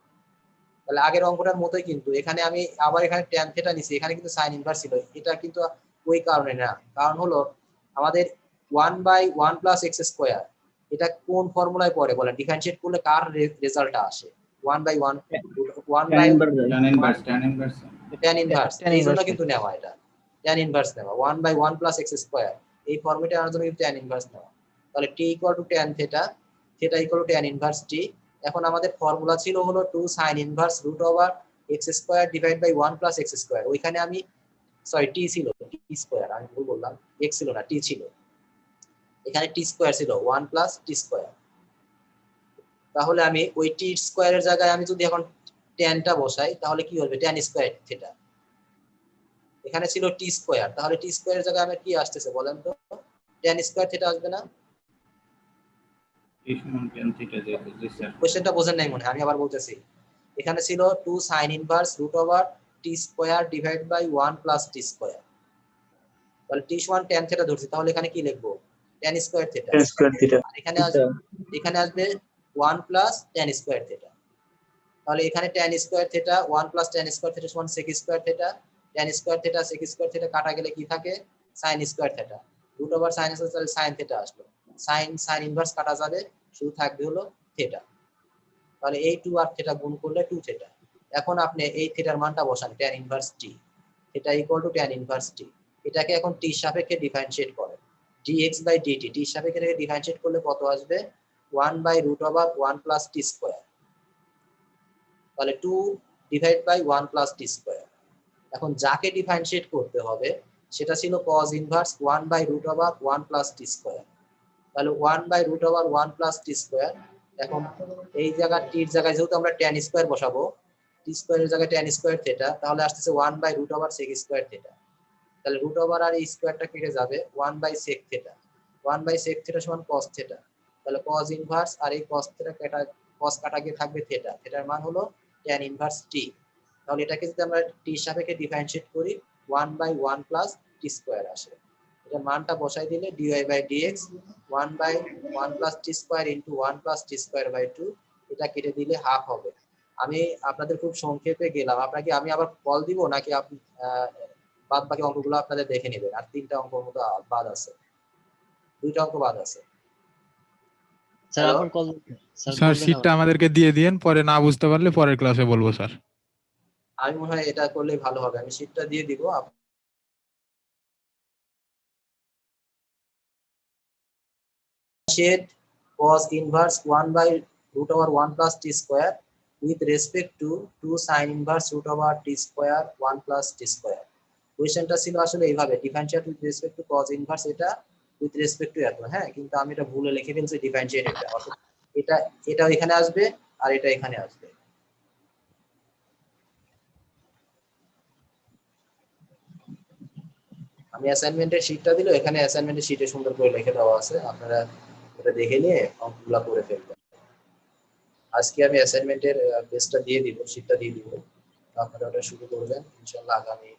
তাহলে আগের অঙ্কটার মতোই, কিন্তু এখানে আমি আবার এখানে tan থিটা নিছি, এখানে কিন্তু sin ইনভার্স ছিল, এটা কিন্তু ওই কারণে না। কারণ হলো আমাদের 1 by 1 plus x square এটা কোন ফর্মুলায় পড়ে বলেন, ডিফারেন্সিয়েট করলে কার রেজাল্টটা আসে? 1 by 1 by tan ইনভার্স, এই জন্য কিন্তু নেওয়া, এটা tan ইনভার্স নেওয়া 1 by 1 plus x square, এই ফর্মেটে আনার জন্য কিন্তু tan ইনভার্স নেওয়া। তাহলে t equal to tan theta, theta equal to tan inverse t। এখন আমাদের ফর্মুলা ছিল হলো 2 sin inverse root over x square divided by 1 plus x square। ওইখানে আমি সরি t ছিল t স্কয়ার, আমি ভুল বললাম, x ছিল না t ছিল, এখানে t স্কয়ার ছিল 1 plus t স্কয়ার। তাহলে আমি ওই t স্কয়ারের জায়গায় আমি যদি এখন tan টা বসাই তাহলে কি হবে, tan স্কয়ার থিটা। এখানে ছিল t স্কয়ার, তাহলে t স্কয়ারের জায়গায় আমার কি আসতেছে বলেন তো, tan স্কয়ার থিটা আসবে না? কোশ্চেনটা বোঝেন নাই মনে হয়, আমি আবার বলতেছি। এখানে ছিল 2 sin inverse root over t square divided by 1 plus t square. তাহলে t সমান tan থিটা ধরছি, তাহলে এখানে কি লিখবো, tan স্কয়ার থিটা। এখানে আসবে 1 plus tan স্কয়ার থিটা। তাহলে এখানে tan square theta 1 plus tan square theta সমান sec square theta. tan square theta sec square theta কাটা গেলে কি থাকে, sin square theta. Root over sin square, তাহলে sin থিটা আসলো। sin ইনভার্স কাটা যাবে, শুধু থাকবে হলো থিটা। তাহলে এই 2 আর থিটা গুণ করলে 2 থিটা। এখন আপনি এই থিটার মানটা বসান, tan inverse t, theta equal টু tan ইনভার্স t। এটাকে এখন t এর সাপেক্ষে ডিফারেন্সিয়েট করেন, dx বাই dt, t এর সাপেক্ষে এটাকে ডিফারেন্সিয়েট করলে কত আসবে, 1 by root over 1 plus t square. তাহলে 2 divide by 1 plus t square. এখন যাকে ডিফারেন্সিয়েট করতে হবে সেটা ছিল cos inverse 1 by root over 1 plus t square. তাহলে 1 by root over 1 plus t square. এখন এই জায়গা t এর জায়গায় যেহেতু আমরা tan স্কয়ার বসাবো, t স্কয়ারের জায়গায় tan স্কয়ার থিটা, তাহলে আসছে 1 by root over sec square theta. তাহলে রুট ওভার আর এই স্কয়ারটা কেটে যাবে, 1 by sec theta. 1 by sec theta সমান cos থিটা। তাহলে cos ইনভার্স আর এই cos থিটা cos কাটা গিয়ে থাকবে থিটা, থিটার মান হলো tan ইনভার্স t। তাহলে এটাকে যদি আমরা t এর সাপেক্ষে ডিফারেন্সিয়েট করি 1 বাই 1 প্লাস t স্কয়ার আসে। এটা মানটা বসাই দিলে dy by dx 1 by 1 plus t square into 1 plus t square by 2, এটা কেটে দিলে হাফ হবে। আমি আপনাদের খুব সংক্ষেপে গেলাম, আপনাকে আমি আবার কল দিব নাকি আপনি বাদ বাকি অঙ্কগুলো আপনাদের দেখে নেবেন? আর 3টা অঙ্ক মতো বাদ আছে, 2টা অঙ্ক বাদ আছে। স্যার আবার কল, স্যার শীটটা আমাদেরকে দিয়ে দিয়েন, পরে না বুঝতে পারলে পরের ক্লাসে বলবো স্যার। আমি মনে হয় এটা করলে ভালো হবে, আমি শীটটা দিয়ে দিব। Shade cos inverse 1 by root over 1 plus t square with respect to 2 sin inverse root over t square 1 plus t square। কোয়েশ্চেনটা ছিল আসলে এইভাবে, differentiate with respect two cos inverse এটা উইথ রেসপেক্ট টু এত, হ্যাঁ, কিন্তু আমি এটা ভুলে লিখে ফেলছি ডিফারেন্সিয়েট এটা, অর্থাৎ এটা এটা এখানে আসবে আর এটা এখানে আসবে। আমি অ্যাসাইনমেন্টের শীটটা দিলে এখানে অ্যাসাইনমেন্টের শীটে সুন্দর করে লিখে দেওয়া আছে, আপনারা ওটা দেখে নিয়ে অঙ্কগুলো করে ফেলবেন। আজকে আমি অ্যাসাইনমেন্টের পেজটা দিয়ে দিব, শীটটা দিয়ে দিব, আপনারা ওটা শুরু করবেন ইনশাআল্লাহ আগামী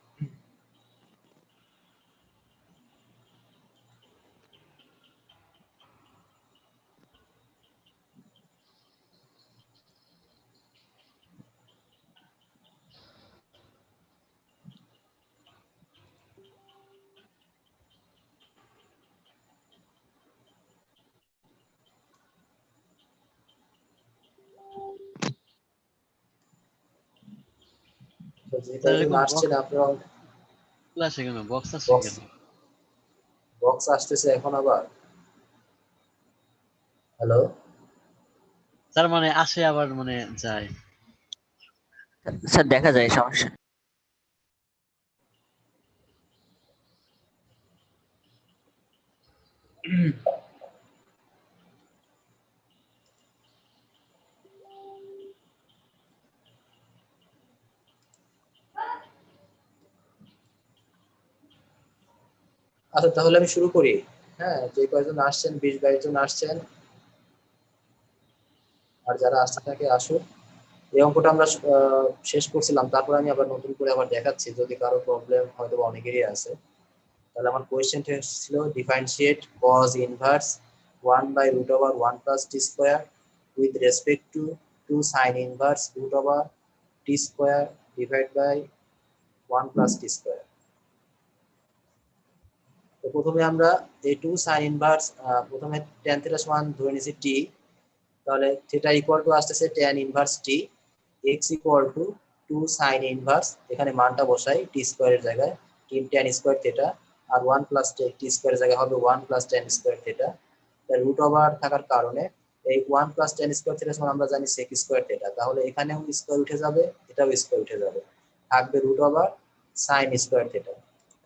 তো যে কয়জন আসছেন আপনারা ক্লাসে কেন বক্স আছে বক্স কেন? বক্স আসতেছে এখন আবার। হ্যালো, তার মানে আসে আবার মানে যায়। স্যার দেখা যায় সমস্যা। আচ্ছা তাহলে আমি শুরু করি। হ্যাঁ, যে কয়জন আসছেন 20-22 জন আসছেন, আর যারা আসতে থাকে আসুন। এই অঙ্কটা আমরা শেষ করছিলাম, তারপর আমি আবার নতুন করে আবার দেখাচ্ছি, যদি কারো প্রবলেম হয়তো অনেকেরই আছে। তাহলে আমার কোয়েশ্চেনটা ছিল differentiate cos inverse 1/√1 plus t square with respect to 2 sin inverse √t square divided by 1 plus t square। তো প্রথমে আমরা এই 2 sin ইনভার্স প্রথমে tan থিটা সমান ধরে নিয়েছি t, তাহলে থিটা ইকুয়াল টু আসতেছে tan ইনভার্স t, x ইকুয়াল টু 2 sin ইনভার্স, এখানে মানটা বসাই t স্কয়ারের জায়গায় tan স্কয়ার থিটা, আর 1 প্লাস t স্কয়ারের জায়গায় হবে 1 প্লাস tan স্কয়ার থিটা। তার রুট ওভার থাকার কারণে এই 1 প্লাস tan স্কয়ার থিটা সমান আমরা জানি sec স্কয়ার থিটা, তাহলে এখানেও স্কয়ার উঠে যাবে, এটাও স্কয়ার উঠে যাবে, থাকবে root over sin square theta.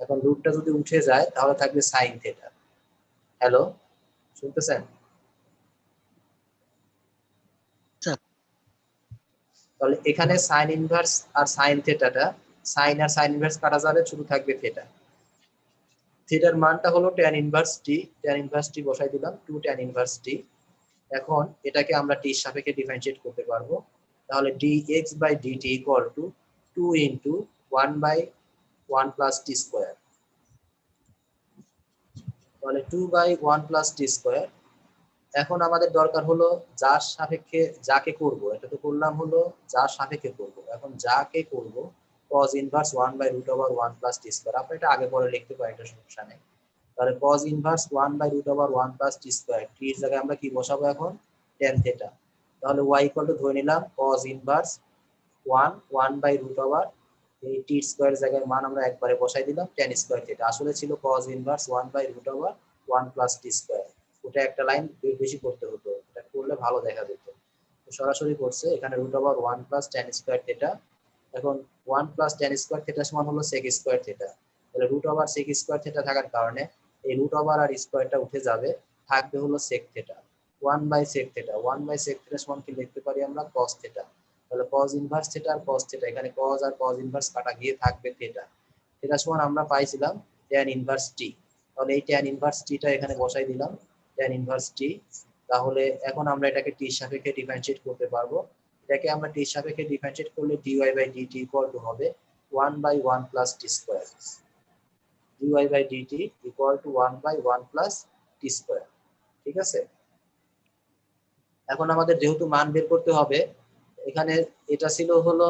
এখন রুটটা যদি উঠে যায় তাহলে থাকবে sin থিটা। হ্যালো, শুনতেছেন? তাহলে এখানে সাইন ইনভার্স আর সাইন থিটাটা, সাইন আর সাইন ইনভার্স কাটা যাবে, শুধু থাকবে থিটা। থিটার মানটা হলো tan inverse t, tan inverse t বসাই দিলাম 2 tan ইনভার্স t। এখন এটাকে আমরা t এর সাপেক্ষে ডিফারেন্সিয়েট করতে পারবো, তাহলে dx/dt equal to 2 into 1/1 plus t square, তাহলে 2/1 প্লাস t স্কয়ার। এখন আমাদের দরকার হলো যার সাপেক্ষে যাকে করব, এটা তো করলাম হলো যার সাপেক্ষে করব, এখন যাকে করব cos inverse 1/√1 plus t square. আপনি এটা আগে পরে লিখতে পারেন, এটা সমস্যা নেই। তাহলে cos inverse 1/√1 plus t square, t এর জায়গায় আমরা কি বসাবো এখন tan থিটা, তাহলে y ইকুয়াল টু ধরে নিলাম cos ইনভার্স 1/√, এই t স্কয়ার জায়গায় মান আমরা একবারে বসাই দিলাম tan স্কয়ার থিটা, আসলে ছিল cos inverse 1/√1 plus t square. ওটা একটা লাইন বেশি করতে হতো, এটা করলে ভালো দেখা যেত, তো সরাসরি করছে এখানে √1 প্লাস tan স্কয়ার থিটা। এখন 1 প্লাস tan স্কয়ার থিটা সমান হলো sec স্কয়ার থিটা, তাহলে √sec স্কয়ার থিটা থাকার কারণে এই √ আর স্কয়ারটা উঠে যাবে, থাকবে হলো sec theta 1/sec theta. 1/sec theta সমান কি লিখতে পারি আমরা cos থিটা, তাহলে cos ইনভার্স থিটা আর cos থিটা, এখানে cos আর cos ইনভার্স কাটা গিয়ে থাকবে থিটা। থিটা সমান আমরা পাইছিলাম tan ইনভার্স t, তাহলে এই tan ইনভার্স t টা এখানে বসাই দিলাম tan ইনভার্স t। তাহলে এখন আমরা এটাকে t এর সাপেক্ষে ডিফারেন্সিয়েট করতে পারবো, এটাকে আমরা t এর সাপেক্ষে ডিফারেন্সিয়েট করলে dy/dt ইকুয়াল টু হবে 1/1 plus t square, dy/dt equal to 1/1 plus t square. ঠিক আছে, এখন আমাদের যেহেতু মান বের করতে হবে, এখানে এটা ছিল হলো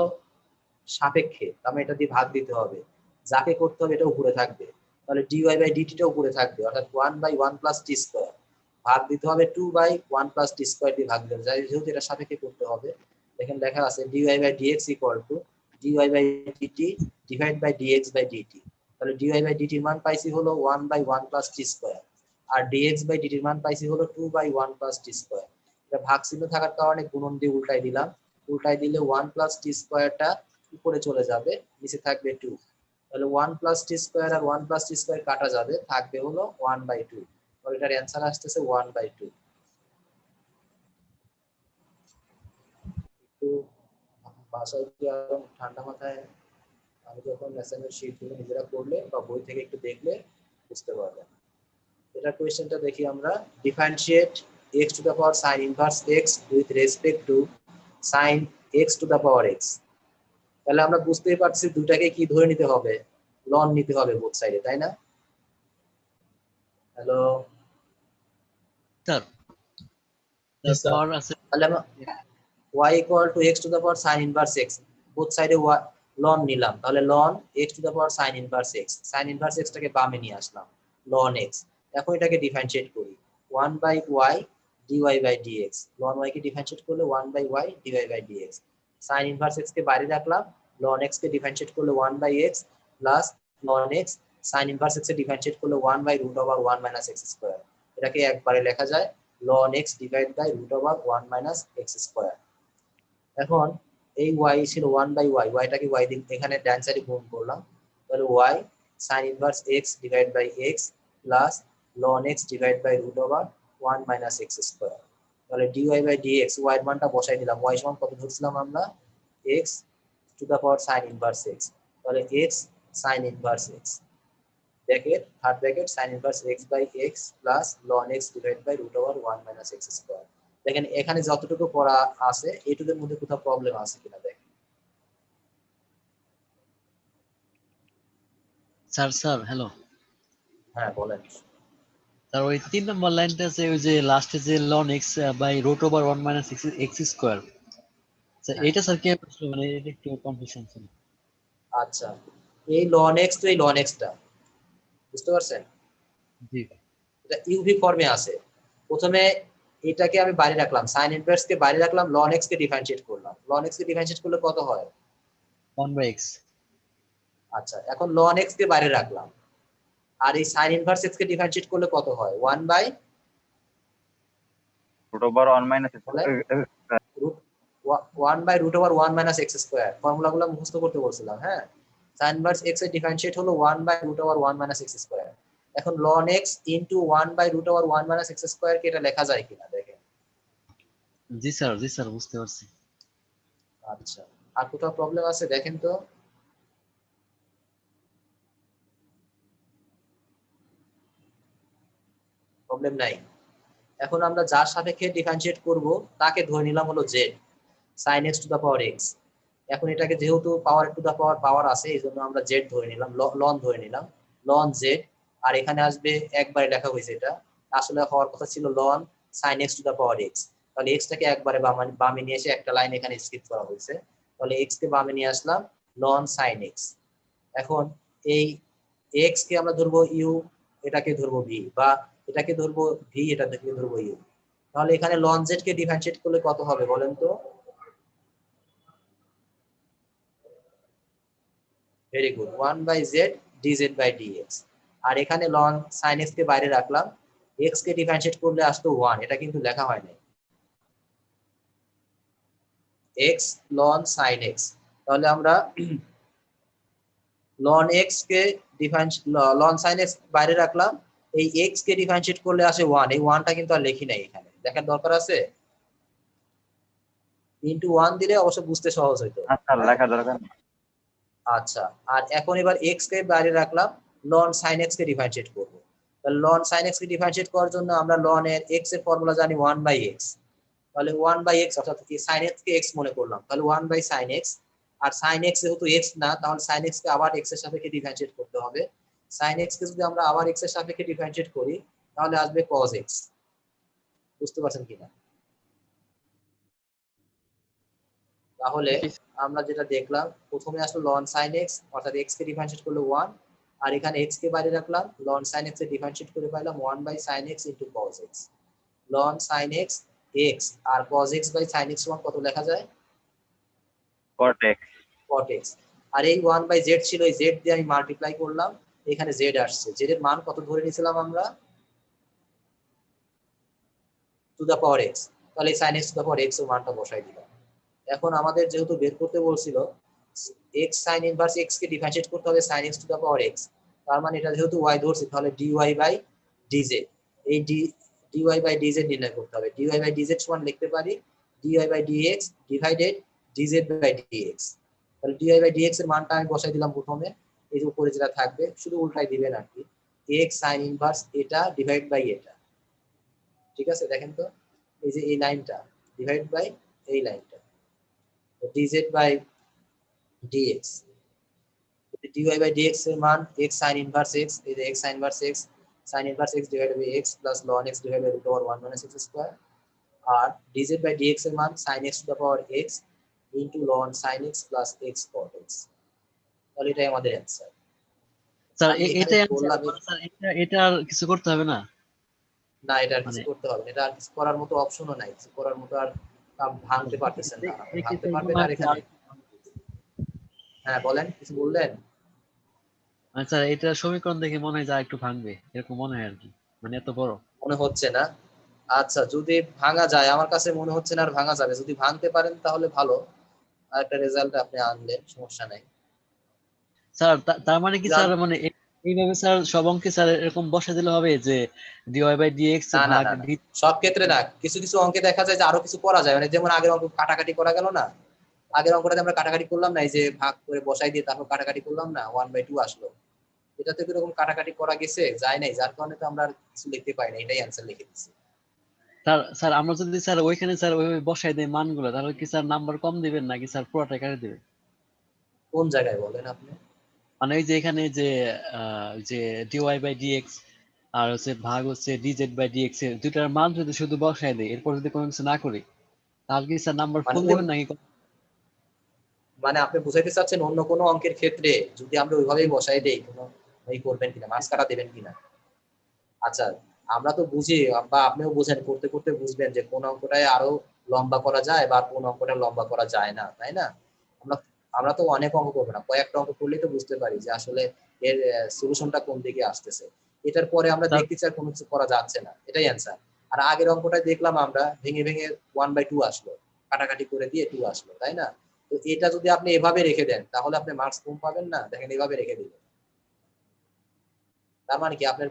সাপেক্ষে, আমি এটা দিয়ে ভাগ দিতে হবে, যাকে করতে হবে এটা উপরে থাকবে, তাহলে dy/dt টা উপরে থাকবে, অর্থাৎ 1/1 প্লাস t স্কয়ার, ভাগ দিতে হবে 2/1 প্লাস t স্কয়ার দিয়ে ভাগ দিতে, যেহেতু এটা সাপেক্ষে করতে হবে। এখানে লেখা আছে dy/dx equal to dy/dt divide by dx/dt, তাহলে dy/dt এর মান পাইছি হলো 1/1 প্লাস t স্কয়ার, আর dx/dt এর মান পাইছি হলো 2/1 প্লাস t স্কয়ার। এটা ভাগ চিহ্ন থাকার কারণে গুণন দিয়ে উল্টাই দিলাম, উল্টাই দিলে 1 প্লাস t স্কয়ারটা উপরে চলে যাবে, নিচে থাকবে 2, তাহলে 1 প্লাস t স্কয়ার আর 1 প্লাস t স্কয়ার কাটা যাবে, থাকবে হলো 1/2। তাহলে এটার অ্যান্সার আসতেছে 1/2। একটু বাসায় গিয়ে আরো ঠান্ডা মাথায় আমি যখন অ্যাসাইনমেন্ট শিট গুলো নিজেরা করলে বা বই থেকে একটু দেখলে বুঝতে পারবেন। এটা কোয়েশ্চেনটা দেখি আমরা, differentiate x to the power sin inverse x with respect two sin x to the power x। তাহলে আমরা বুঝতেই পারছি দুটাকে কি ধরে নিতে হবে, লন নিতে হবে বোথ সাইডে, তাই না? Hello sir Yes, sir. পাওয়ার আছে তাহলে আমরা y equal to x to the power sin inverse x, both সাইডে লন নিলাম, তাহলে লন x to the power sin inverse x, sin inverse x টাকে বামে নিয়ে আসলাম, ln x। এখন এটাকে ডিফারেন্সিয়েট করি, 1/y dy by dx, ln y কে ডিফারেন্সিয়েট করলে 1/y dy by dx, sin inverse x কে বাইরে রাখলাম, ln x কে ডিফারেন্সিয়েট করলে 1/x plus ln x, sin inverse x কে ডিফারেন্সিয়েট করলে 1/√1 মাইনাস x স্কয়ার। এটাকে একবারে লেখা যায় ln x divide by √1 - x square. এখন এই y ছিল 1/y, yটাকে y দিক এখানে ডান সাইডে গুণ করলাম, তাহলে y sin inverse x divide by x plus ln x divide by √1 - x square. তাহলে dy বাই dx, y এর মানটা বসাই দিলাম, y সমান কত ধরছিলাম আমরা, x to the power sin inverse x, তাহলে x sin inverse x bracket third bracket sin inverse x by x plus ln x divide by √1 - x square. দেখেন এখানে যতটুকু পড়া আছে এইটুকুর মধ্যে কোথাও প্রবলেম আছে কিনা দেখেন। স্যার হ্যালো হ্যাঁ বলেন। স্যার ওই 3 নম্বর লাইনটা আছে, ওই যে লাস্টে যে ln x by √1 - x square, sir হ্যাঁ। এটা স্যার কি মানে এটা একটু কনফিউশন ছিল। আচ্ছা, এই ln x তো এই ln x টা বুঝতে পারছেন, জি এটা ইউভি ফর্মে আছে। প্রথমে এটাকে আমি বাইরে রাখলাম, sin ইনভার্স কে বাইরে রাখলাম, ln x কে ডিফারেন্সিয়েট করলাম, ln x কে ডিফারেন্সিয়েট করলে কত হয়, 1/x। আচ্ছা এখন ln x কে বাইরে রাখলাম, আর এই sin ইনভার্স x কে ডিফারেন্সিয়েট করলে কত হয়, 1/√1 - x স্কয়ার। ফর্মুলাগুলো মুখস্থ করতে বলছিলাম, হ্যাঁ। sin ইনভার্স x এর ডিফারেন্সিয়েট হলো 1/√1 - x স্কয়ার। এখন ln x into 1/√1 - x square কে এটা লেখা যায় কিনা দেখেন। জি স্যার বুঝতে পারছি। আচ্ছা, আর কোথাও প্রবলেম আছে দেখেন তো। প্রবলেম নাই। এখন আমরা যার সাপেক্ষে ডিফারেন্সিয়েট করব তাকে ধরে নিলাম হলো z, sin x to the power x। এখন এটাকে যেহেতু পাওয়ার টু দা পাওয়ার আছে এই জন্য আমরা z ধরে নিলাম, ln ধরে নিলাম, ln z। আর এখানে আসবে একবারে লেখা হয়েছে, এটা আসলে হওয়ার কথা ছিল ln sin x to the power x। তাহলে x টাকে একবারে বামে নিয়ে এসে একটা লাইন এখানে স্কিপ করা হয়েছে, তাহলে x কে বামে নিয়ে আসলাম, ln sin x। এখন এই x কে আমরা ধরবো u, এটাকে ধরবো v, বা এটাকে ধরবো v, এটাকে ধরবো u। তাহলে এখানে ln z কে ডিফারেন্সিয়েট করলে কত হবে বলেন তো। Very good, 1/z dz by dx। আর এখানে ln sin x কে বাইরে রাখলাম, x কে ডিফারেন্সিয়েট করলে আসতো 1, এটা কিন্তু লেখা হয় নাই, x ln sin x। তাহলে আমরা ln x কে ln sin x বাইরে রাখলাম, এই x কে ডিফারেন্সিয়েট করলে আসে 1, এই 1টা কিন্তু আর লিখি নাই, এখানে দেখার দরকার আছে, ইনটু 1 দিলে অবশ্য বুঝতে সহজ হইতো। আচ্ছা লেখা দরকার নেই। আচ্ছা, আর এখন এবার x কে বাইরে রাখলাম, ln sin x কে ডিফারেন্সিয়েট করব। তাহলে ln sin x কে ডিফারেন্সিয়েট করার জন্য আমরা ln এর x এর ফর্মুলা জানি 1/x। তাহলে 1/x অর্থাৎ sin x কে x মনে করলাম, তাহলে 1/sin x। আর sin x যেহেতু x না, তাহলে sin x কে আবার x এর সাপেক্ষে ডিফারেন্সিয়েট করতে হবে। sin x কে যদি আমরা আবার x এর সাপেক্ষে ডিফারেন্সিয়েট করি তাহলে আসবে cos x। বুঝতে পারছেন কিনা? তাহলে আমরা যেটা দেখলাম, প্রথমে আসলো ln sin x, অর্থাৎ x কে ডিফারেন্সিয়েট করলে 1, আর এখানে x কে বাইরে রাখলাম, ln sin x এ ডিফারেন্সিয়েট করে পাইলাম 1/sin x * cos x। ln sin x x আর cos x by sin x সমান কত লেখা যায়, cot x। আর এই 1/z ছিল, এই z দিয়ে আমি মাল্টিপ্লাই করলাম, এখানে z আসছে, z এর মান কত ধরে নিয়েছিলাম আমরা, টু দা পাওয়ার x। তাহলে sin x to the power x এর মানটা বসাই দিলাম। এখন আমাদের যেহেতু বের করতে বলছিল x sin ইনভার্স x কে ডিফারেন্সিয়েট করতে হবে sin x to the power x, তার মানে এটা যেহেতু y ধরছি তাহলে dy বাই dz। এই dy বাই dz নির্ণয় করতে হবে। dy বাই dz সমান লিখতে পারি dy by dx divided dz by dx। তাহলে dy বাই dx এর মানটা আমি বসাই দিলাম প্রথমে, এই যে উপরে যেটা থাকবে শুধু উল্টাই দিবেন আর কি, x sin ইনভার্স এটা ডিভাইড বাই এটা। ঠিক আছে, দেখেন তো এই যে এই লাইনটা ডিভাইড বাই এই লাইনটা, dz by dx, dy by dx এর মান x sin ইনভার্স x, এই যে x sin inverse x sin inverse x divided বাই x plus ln x divided by √1 - x square, আর dz বাই dx এর মান sin x to the power x into ln sin x plus x cos x। তাহলে এটাই আমাদের answer. Sir আমি এখানে এটাই বললাম স্যার, এটা আর কিছু করতে হবে না? না, এটা আর কিছু মানে করতে হবে না, এটা আর কিছু করার মতো অপশনও নাই, কিছু করার মতো আর ভাঙতে পারতেছেন না, আপনি ভাঙতে এক্ষেত্রে পারবেন মনে আর হয় এখানে। হ্যাঁ বলেন, কিছু বললেন? আচ্ছা, এটা সমীকরণ দেখে মনে হয় যা একটু ভাঙবে, এরকম মনে হয় আর কি, মানে এত বড়। মনে হচ্ছে না? আচ্ছা, যদি ভাঙা যায়, আমার কাছে মনে হচ্ছে না আর ভাঙা যাবে, যদি ভাঙতে পারেন তাহলে ভালো, আর একটা রেজাল্ট আপনি আনলেন, সমস্যা নাই। স্যার তার মানে কি স্যার, জান- মানে এইভাবে স্যার সব অঙ্কে স্যার এরকম বসে দিলে হবে যে dy বাই dx না না ভাগ না না, সব ক্ষেত্রে না, কিছু কিছু অঙ্কে দেখা যায় যে আরো কিছু করা যায়, মানে যেমন আগের অঙ্ক কাটাকাটি করা গেল না, আগের অঙ্কটাতে আমরা কাটাকাটি করলাম না, এই যে ভাগ করে বসাই দিয়ে তারপর কাটাকাটি করলাম না, 1/2 আসলো, এটাতে কিরকম কাটাকাটি করা গেছে যায় নাই, যার কারণে তো আমরা আর কিছু লিখতে পাই না, এটাই অ্যান্সার লিখে দিচ্ছি। স্যার স্যার আমরা যদি স্যার ওইখানে স্যার ওইভাবে বসাই দেই মানগুলো, তাহলে কি স্যার নাম্বার কম দিবেন নাকি স্যার পুরোটাই কেটে দিবেন? কোন জায়গায় বলেন আপনি? মানে ওই যে এখানে যে যে dy বাই dx আর হচ্ছে ভাগ হচ্ছে dz বাই dx এর দুইটার মান যদি শুধু বসাই দেই, এরপর যদি কোনো কিছু না করি, তাহলে কি স্যার নাম্বার মানে ফুল দিবেন নাকি মানে আপনি বুঝাইতে চাচ্ছেন অন্য কোনো অঙ্কের ক্ষেত্রে যদি আমরা ওইভাবেই বসাই দেই কোনো করবেন কিনা, মার্কস কাটা দেবেন কিনা? আচ্ছা, আমরা তো বুঝি বা আপনিও বুঝেন, করতে করতে বুঝবেন যে কোন অঙ্কটায় আরো লম্বা করা যায় বা কোন অঙ্কটা লম্বা করা যায় না, তাই না? আমরা আমরা তো অনেক অঙ্ক করবো না, কয়েকটা অঙ্ক করলেই তো বুঝতে পারি যে আসলে এর সলিউশনটা কোন দিকে আসতেছে। এটার পরে আমরা স্যার? দেখতে চাই কোনো কিছু করা যাচ্ছে না, এটাই অ্যান্সার। আর আগের অঙ্কটা দেখলাম আমরা ভেঙে ভেঙে 1/2 আসলো, কাটাকাটি করে দিয়ে 2 আসলো, তাই না? তো এটা যদি আপনি এভাবে রেখে দেন তাহলে আপনি মার্কস কম পাবেন না, দেখেন এভাবে রেখে দিবেন, তার মানে কি আপনার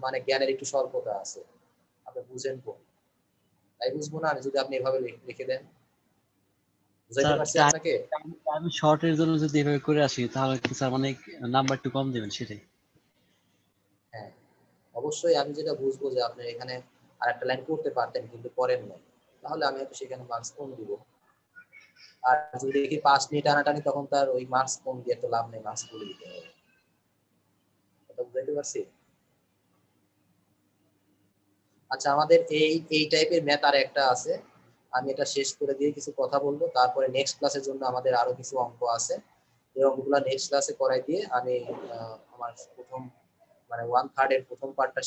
মানে জ্ঞানের একটু স্বল্পতা আছে, আপনি বুঝেন কোন, তাই বুঝবো না আমি যদি আপনি এভাবে লিখে দেন। বুঝাইতে স্যার পারছি আপনাকে? আমি শর্টের জন্য যদি এভাবে করে আসি, তাহলে কি স্যার মানে নাম্বার একটু কম দিবেন সেটাই? হ্যাঁ, অবশ্যই আমি যেটা বুঝবো যে আপনি এখানে আর একটা লাইন করতে পারতেন কিন্তু করেন নাই, তাহলে আমি হয়তো সেখানে মার্কস কম দিব। আর যদি দেখি 5 নিয়ে টানাটানি, তখন তার ওই মার্কস কম দিয়ে তো লাভ নেই, মার্কস তুলে দিতে হবে। এটা বুঝাইতে পারছি? আচ্ছা, আমাদের এই টাইপের ম্যাথ আর একটা আছে, আমি এটা শেষ করে দিয়ে কিছু কথা বলবো, তারপরে নেক্সট ক্লাসের জন্য আমাদের আরো কিছু অঙ্ক আছে, এই অঙ্কগুলো নেক্সট ক্লাসে করাই দিয়ে আমি আমার প্রথম মানে 1/3 এর প্রথম পার্টটা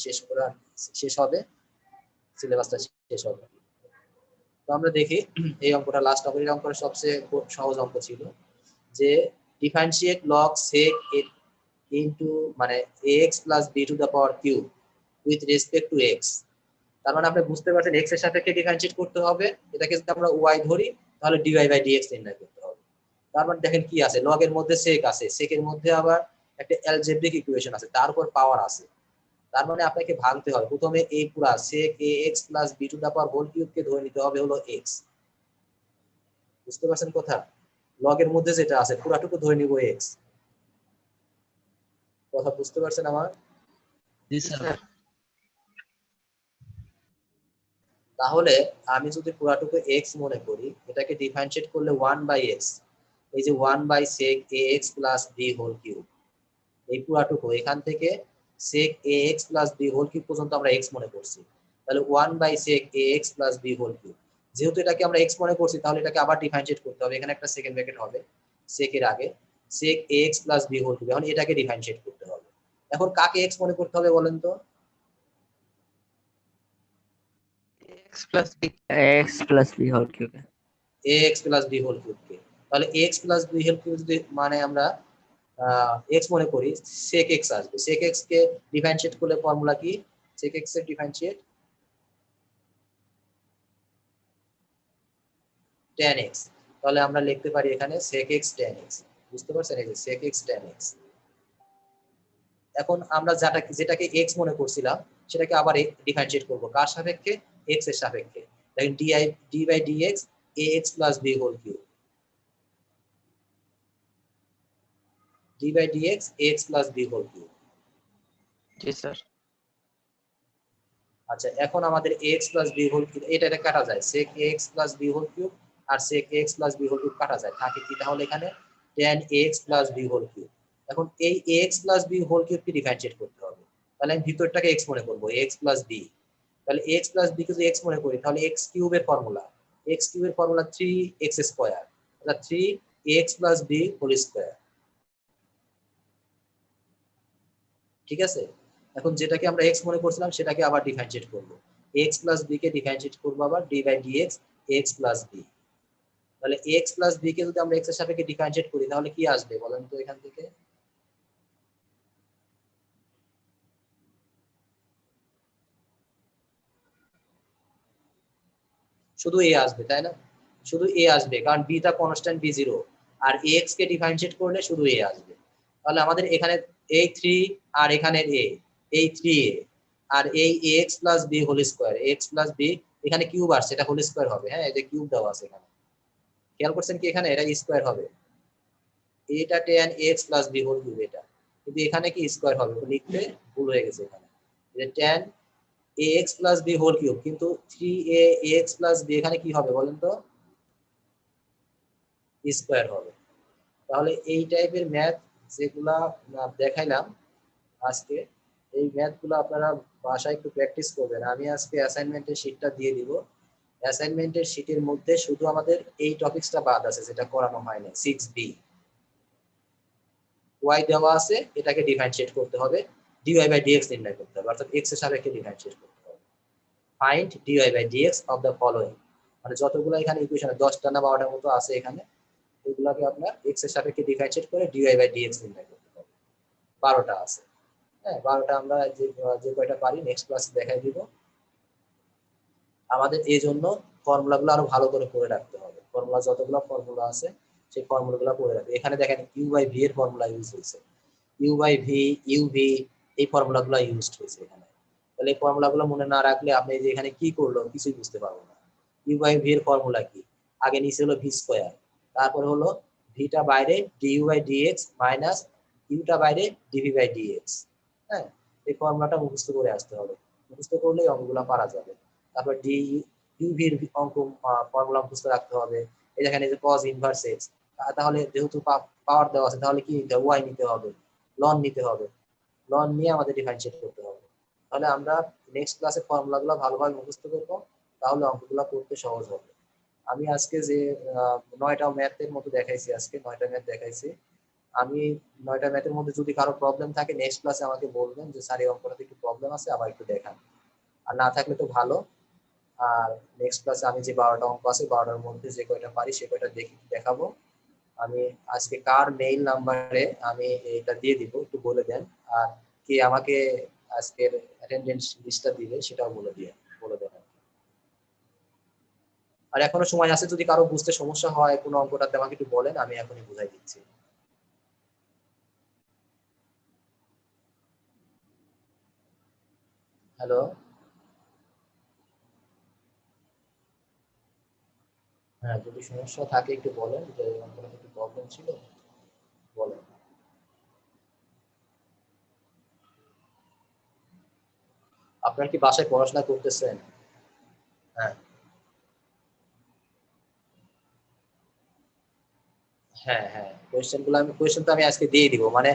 শেষ হবে, সিলেবাসটা শেষ হবে। তো আমরা দেখি এই অঙ্কটা লাস্ট অঙ্ক, এই অঙ্কটা সবচেয়ে সহজ অঙ্ক ছিল, যে ডিফারেন্সিয়েট log sec ইনটু মানে ax plus b to the power cube with respect to x। তার মানে আপনি বুঝতে পারছেন x এর সাপেক্ষে ডিফারেন্সিয়েট করতে হবে, এটাকে যদি আমরা y ধরি তাহলে dy বাই dx নির্ণয় করতে হবে। তার মানে দেখেন কি আছে, log এর মধ্যে sec আছে, sec এর মধ্যে আবার একটা অ্যালজেব্রিক ইকুয়েশন আছে, তার উপর পাওয়ার আছে, তার মানে আপনাকে ভাঙতে হবে, প্রথমে এই পুরা sec ax plus b to the power whole cube কে ধরে নিতে হবে হলো x। বুঝতে পারছেন কথা? log এর মধ্যে যেটা আছে পুরাটুকু ধরে নিব x। কথা বুঝতে পারছেন আমার? জি স্যার। তাহলে আমি যদি পুরাটুকু x মনে করি, এটাকে ডিফারেন্সিয়েট করলে 1/x, এই যে 1/sec ax plus b whole cube, এই পুরাটুকু এখান থেকে sec ax plus b whole cube পর্যন্ত আমরা x মনে করছি, তাহলে 1/sec ax plus b whole cube, যেহেতু এটাকে আমরা x মনে করছি তাহলে এটাকে আবার ডিফারেন্সিয়েট করতে হবে, এখানে একটা সেকেন্ড ব্র্যাকেট হবে sec এর আগে, sec ax plus b whole cube, এখন এটাকে ডিফারেন্সিয়েট করতে হবে। এখন কাকে x মনে করতে হবে বলেন তো? x plus b whole cube ax plus b whole cube কে, তাহলে x plus b whole cube যদি মানে আমরা x মনে করি, sec x আসবে, sec x কে ডিফারেন্সিয়েট করলে ফর্মুলা কি, sec x এর ডিফারেন্সিয়েট tan x, তাহলে আমরা লিখতে পারি এখানে sec x tan x। বুঝতে পারছেন, এই যে sec x tan x। এখন আমরা যেটাকে x মনে করছিলাম সেটাকে আবার ডিফারেন্সিয়েট করব কার সাপেক্ষে, x এর সাপেক্ষে। দেখেন d by dx ax plus b whole cube, d by dx ax plus b whole cube. জি স্যার। আচ্ছা এখন আমাদের ax plus b whole cube এটা কাটা যায়, sec ax plus b whole cube আর sec ax plus b whole cube কাটা যায়, থাকে কি তাহলে এখানে tan ax plus b whole cube. এখন এই ax প্লাস b হোল কিউবকে ডিফারেন্সিয়েট করতে হবে, তাহলে আমি ভিতরটাকে x মনে করব, x প্লাস b। তাহলে x প্লাস b কে যদি x মনে করি তাহলে x কিউবের ফর্মুলা, x কিউবের ফর্মুলা 3x স্কয়ার, অর্থাৎ 3x plus b whole square. ঠিক আছে, এখন যেটাকে আমরা x মনে করছিলাম সেটাকে আবার ডিফারেন্সিয়েট করব, x প্লাস b কে ডিফারেন্সিয়েট করব আবার d by dx x plus b। তাহলে x প্লাস b কে যদি আমরা x এর সাপেক্ষে ডিফারেন্সিয়েট করি তাহলে কি আসবে বলেন তো এখান থেকে? শুধু a আসবে তাই না, শুধু a আসবে কারণ b টা কনস্ট্যান্ট b0, আর x কে ডিফারেন্সিয়েট করলে শুধু a আসবে। তাহলে আমাদের এখানে এই 3 আর এখানে a, এই 3a আর এই ax plus b whole square, x plus b এখানে কিউব আসছে, এটা হোল স্কয়ার হবে। হ্যাঁ, এই যে কিউব দেওয়া আছে এখানে, খেয়াল করছেন কি এখানে এটা স্কয়ার হবে, এটা tan x plus b whole cube এটা, কিন্তু এখানে কি স্কয়ার হবে লিখতে ভুল হয়ে গেছে এখানে, যে tan ax plus b whole cube, কিন্তু 3ax প্লাস b এখানে কি হবে বলেন তো, স্কয়ার হবে। তাহলে এই টাইপের ম্যাথ যেগুলা দেখাইলাম আজকে, এই ম্যাথগুলো আপনারা বাসায় একটু প্র্যাকটিস করবেন। আমি আজকে অ্যাসাইনমেন্টের শীটটা দিয়ে দিব, অ্যাসাইনমেন্টের শীটের মধ্যে শুধু আমাদের এই টপিকসটা বাদ আছে যেটা করানো হয়নি, 6b y দেওয়া আছে, এটাকে ডিফারেন্সিয়েট করতে হবে, dy বাই dx নির্ণয় করতে হবে, অর্থাৎ x এর সাপেক্ষে ডিফারেন্সিয়েট করতে হবে। Find dy by dx of the following, মানে যতগুলো এখানে ইকুয়েশন 10টা না 12টার মতো আছে এখানে, এগুলাকে আপনার x এর সাপেক্ষে ডিফারেন্সিয়েট করে dy বাই dx নির্ণয় করতে হবে। 12টা আছে, হ্যাঁ 12টা আমরা যে কয়টা পারি নেক্সট ক্লাসে দেখাই দিব। আমাদের এই জন্য ফর্মুলাগুলো আরো ভালো করে পড়ে রাখতে হবে, ফর্মুলা যতগুলো ফর্মুলা আছে সেই ফর্মুলাগুলো পড়ে রাখবে। এখানে দেখেন ইউ বাই ভি এর ফর্মুলা ইউজ হয়েছে, u by v, u v, এই ফর্মুলাগুলো ইউজড হয়েছে এখানে। তাহলে এই ফর্মুলাগুলো মনে না রাখলে আপনি যে এখানে কি করলো কিছুই বুঝতে পারবো না। ইউ বাই ভি এর ফর্মুলা কি, আগে নিচে হলো ভি স্কয়ার, তারপর হলো ভিটা বাইরে ডিইউ বাই ডিএক্স মাইনাস ইউটা বাইরে ডিভি বাই ডিএক্স। হ্যাঁ, এই ফর্মুলাটা মুখস্থ করে আসতে হবে, মুখস্থ করলেই অঙ্কগুলো পারা যাবে। তারপর ডি ইউভির অঙ্ক ফর্মুলা মুখস্থ রাখতে হবে। এই দেখেন এই যে cos ইনভার্স x, তাহলে যেহেতু পাওয়ার দেওয়া আছে তাহলে কি নিতে হবে, y নিতে হবে, লন নিতে হবে, লন নিয়ে আমাদের ডিফারেন্সিয়েট করতে হবে। তাহলে আমরা নেক্সট ক্লাসে ফর্মুলাগুলো ভালোভাবে মুখস্থ করব, তাহলে অঙ্কগুলো করতে সহজ হবে। আমি আজকে যে 9টা ম্যাথের মতো দেখাইছি, আজকে 9টা ম্যাথ দেখাইছি। আমি 9টা ম্যাথের মধ্যে যদি কারো প্রবলেম থাকে নেক্সট ক্লাসে আমাকে বলবেন যে স্যার এই অঙ্কটাতে একটু প্রবলেম আছে, আবার একটু দেখান। আর না থাকলে তো ভালো। আর নেক্সট ক্লাসে আমি যে 12টা অঙ্ক আছে 12টার মধ্যে যে কয়টা পারি সে কয়টা দেখাবো। আমি আজকে কার মেইল নাম্বারে আমি এটা দিয়ে দিব একটু বলে দেন, আর কি আমাকে আজকের অ্যাটেন্ডেন্স লিস্টটা দিবে সেটাও বলে দেন। আর এখনো সময় আছে, যদি কারো বুঝতে সমস্যা হয় কোনো অঙ্কটাতে আমাকে একটু বলেন, আমি এখনই বুঝাই দিচ্ছি। হ্যালো, হ্যাঁ যদি সমস্যা থাকে একটু বলেন, যে অঙ্কটাতে একটু প্রবলেম ছিল বলেন। আপনার কি বাসায় পড়াশোনা করতেছেন? হ্যাঁ হ্যাঁ হ্যাঁ, কোয়েশ্চেন তো আমি আজকে দিয়ে দিব, মানে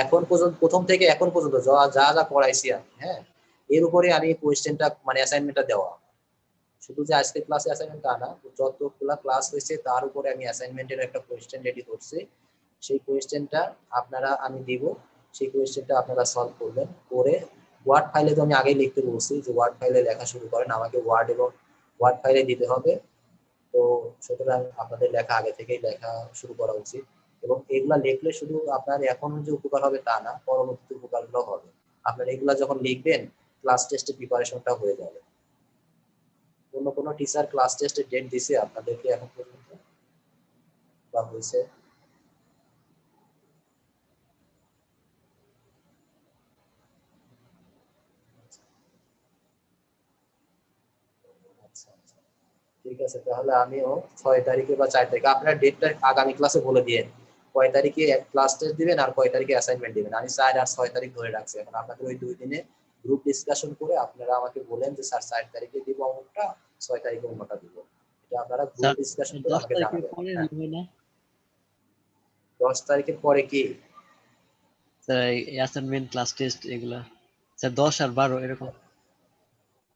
এখন পর্যন্ত প্রথম থেকে এখন পর্যন্ত যা যা যা পড়াইছি আমি, হ্যাঁ এর উপরে আমি কোয়েশ্চেনটা মানে অ্যাসাইনমেন্টটা দেওয়া, শুধু যে আজকে ক্লাসে অ্যাসাইনমেন্ট তা না, যতগুলা ক্লাস হয়েছে তার উপরে আমি অ্যাসাইনমেন্টের একটা কোয়েশ্চেন রেডি করছি। সেই কোয়েশ্চেনটা আপনারা আমি দিব, সেই কোয়েশ্চেনটা আপনারা সলভ করবেন, করে ওয়ার্ড ফাইলে তো আমি আগেই লিখতে বলছি যে ওয়ার্ড ফাইলে লেখা শুরু করেন, আমাকে ওয়ার্ড এবং ওয়ার্ড ফাইলে দিতে হবে। তো সুতরাং আপনাদের লেখা আগে থেকেই লেখা শুরু করা উচিত, এবং এগুলা লিখলে শুধু আপনার এখন যে উপকার হবে তা না, পরবর্তীতে উপকারগুলো হবে। আপনারা এগুলা যখন লিখবেন ক্লাস টেস্টের প্রিপারেশনটা হয়ে যাবে। কোনো টিচার ক্লাস টেস্টের ডেট দিছে আপনাদেরকে এখন পর্যন্ত বা হয়েছে? আচ্ছা আচ্ছা, ঠিক আছে। তাহলে আমিও 6 তারিখে বা 4 তারিখে, আপনার ডেটটা আগামী ক্লাসে বলে দিয়েন কয় তারিখে ক্লাস টেস্ট দিবেন আর কয় তারিখে অ্যাসাইনমেন্ট দিবেন। আমি 4 আর 6 তারিখ ধরে রাখছি। এখন আপনাদের ওই 2 দিনে গ্রুপ ডিসকাশন করে আপনারা আমাকে বলেন যে স্যার 4 তারিখে দিব অমুকটা, 6 তারিখে অমুকটা দিব। এটা আপনারা গ্রুপ স্যার ডিসকাশন করে 10 আমাকে তারিখের জানাবেন। পরে হ্যাঁ, হয় না 10 তারিখের পরে কি? স্যার? অ্যাসাইনমেন্ট, ক্লাস টেস্ট এগুলা স্যার 10 আর 12 এরকম।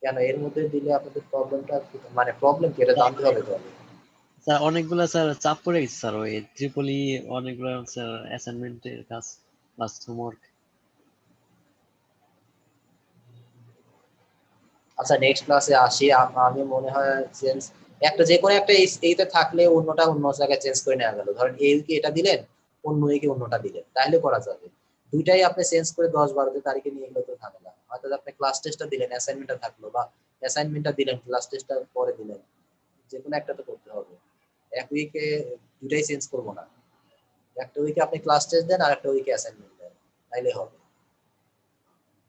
কেন এর মধ্যে দিলে আপনাদের প্রবলেমটা, মানে প্রবলেম কি এটা জানতে হবে তো। স্যার অনেকগুলা স্যার চাপ পড়ে গেছে স্যার, ওই ট্রিপলি অনেকগুলা স্যার অ্যাসাইনমেন্টের কাজ প্লাস হোমওয়ার্ক। আচ্ছা নেক্সট ক্লাসে আসি। আমি মনে হয় চেঞ্জ একটা, যে কোনো একটা এইতে থাকলে অন্যটা অন্য জায়গায় চেঞ্জ করে নেওয়া গেল। ধরেন এই উইকে এটা দিলেন, অন্য উইকে অন্যটা দিলেন, তাহলে করা যাবে। দুইটাই আপনি চেঞ্জ করে 10-12 তারিখে নিয়ে গেলে তো ঝামেলা। অর্থাৎ আপনি ক্লাস টেস্টটা দিলেন, অ্যাসাইনমেন্টটা থাকলো, বা অ্যাসাইনমেন্টটা দিলেন, ক্লাস টেস্টটা পরে দিলেন, যে কোনো একটা তো করতে হবে। এক উইকে দুইটাই চেঞ্জ করবো না। একটা উইকে আপনি ক্লাস টেস্ট দেন আর একটা উইকে অ্যাসাইনমেন্ট দেন, তাইলে হবে।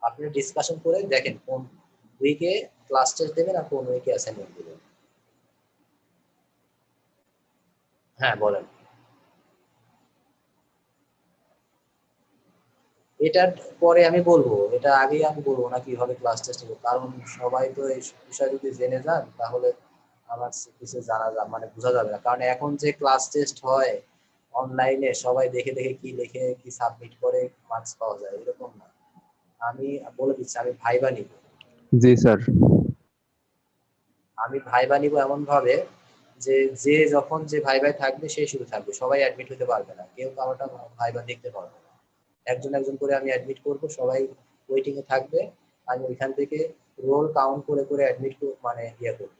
আপনি ডিসকাশন করে দেখেন কোন উইকে ক্লাস টেস্ট দেবেন আর কোন উইকে অ্যাসাইনমেন্ট দেবেন। হ্যাঁ বলেন। এটার পরে আমি বলবো, এটা আগেই আমি বলবো না কিভাবে ক্লাস টেস্ট হবে, কারণ সবাই তো এই বিষয় যদি জেনে যান তাহলে আমার কিছু জানা যাবে, মানে বোঝা যাবে না। কারণ এখন যে ক্লাস টেস্ট হয় অনলাইনে, সবাই দেখে দেখে কি লিখে কি সাবমিট করে মার্কস পাওয়া যায় এরকম না। আমি বলে দিচ্ছি, আমি ভাইবা নিব। জি স্যার। আমি ভাইবা নিব এমন ভাবে যে যে যখন যে ভাইভাই থাকবে সে শুধু থাকবে, সবাই অ্যাডমিট হতে পারবে না, কেউ কারোটা ভাইবা দেখতে পারবে না। একজন একজন করে আমি অ্যাডমিট করব, সবাই ওয়েটিং এ থাকবে। আমি ওইখান থেকে রোল কাউন্ট করে করে অ্যাডমিট মানে ইয়ে করব।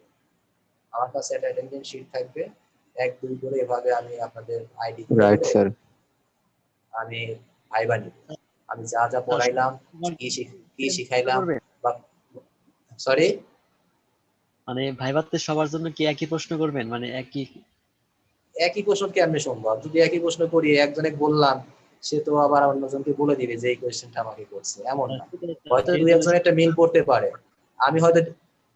আমার কাছে একটা অ্যাটেন্ডেন্স শিট থাকবে, 1-2 করে এভাবে আমি আপনাদের আইডি করে রাইট করে স্যার। আমি ভাইবা নিব। আমি যা যা স্যার পড়াইলাম, কি শিখাইলাম, করবে বা সরি মানে ভাইভাতে সবার জন্য কি একই প্রশ্ন করবেন, মানে একই? একই প্রশ্ন কেমনে সম্ভব? যদি একই প্রশ্ন করি, একজনে বললাম সে তো আবার অন্যজনকে বলে দিবে যে এই কোয়েশ্চেনটা আমাকে করছে, এমন না। হয়তো এর দুই জন্য একজনের একটা মিল করতে পারে। আমি হয়তো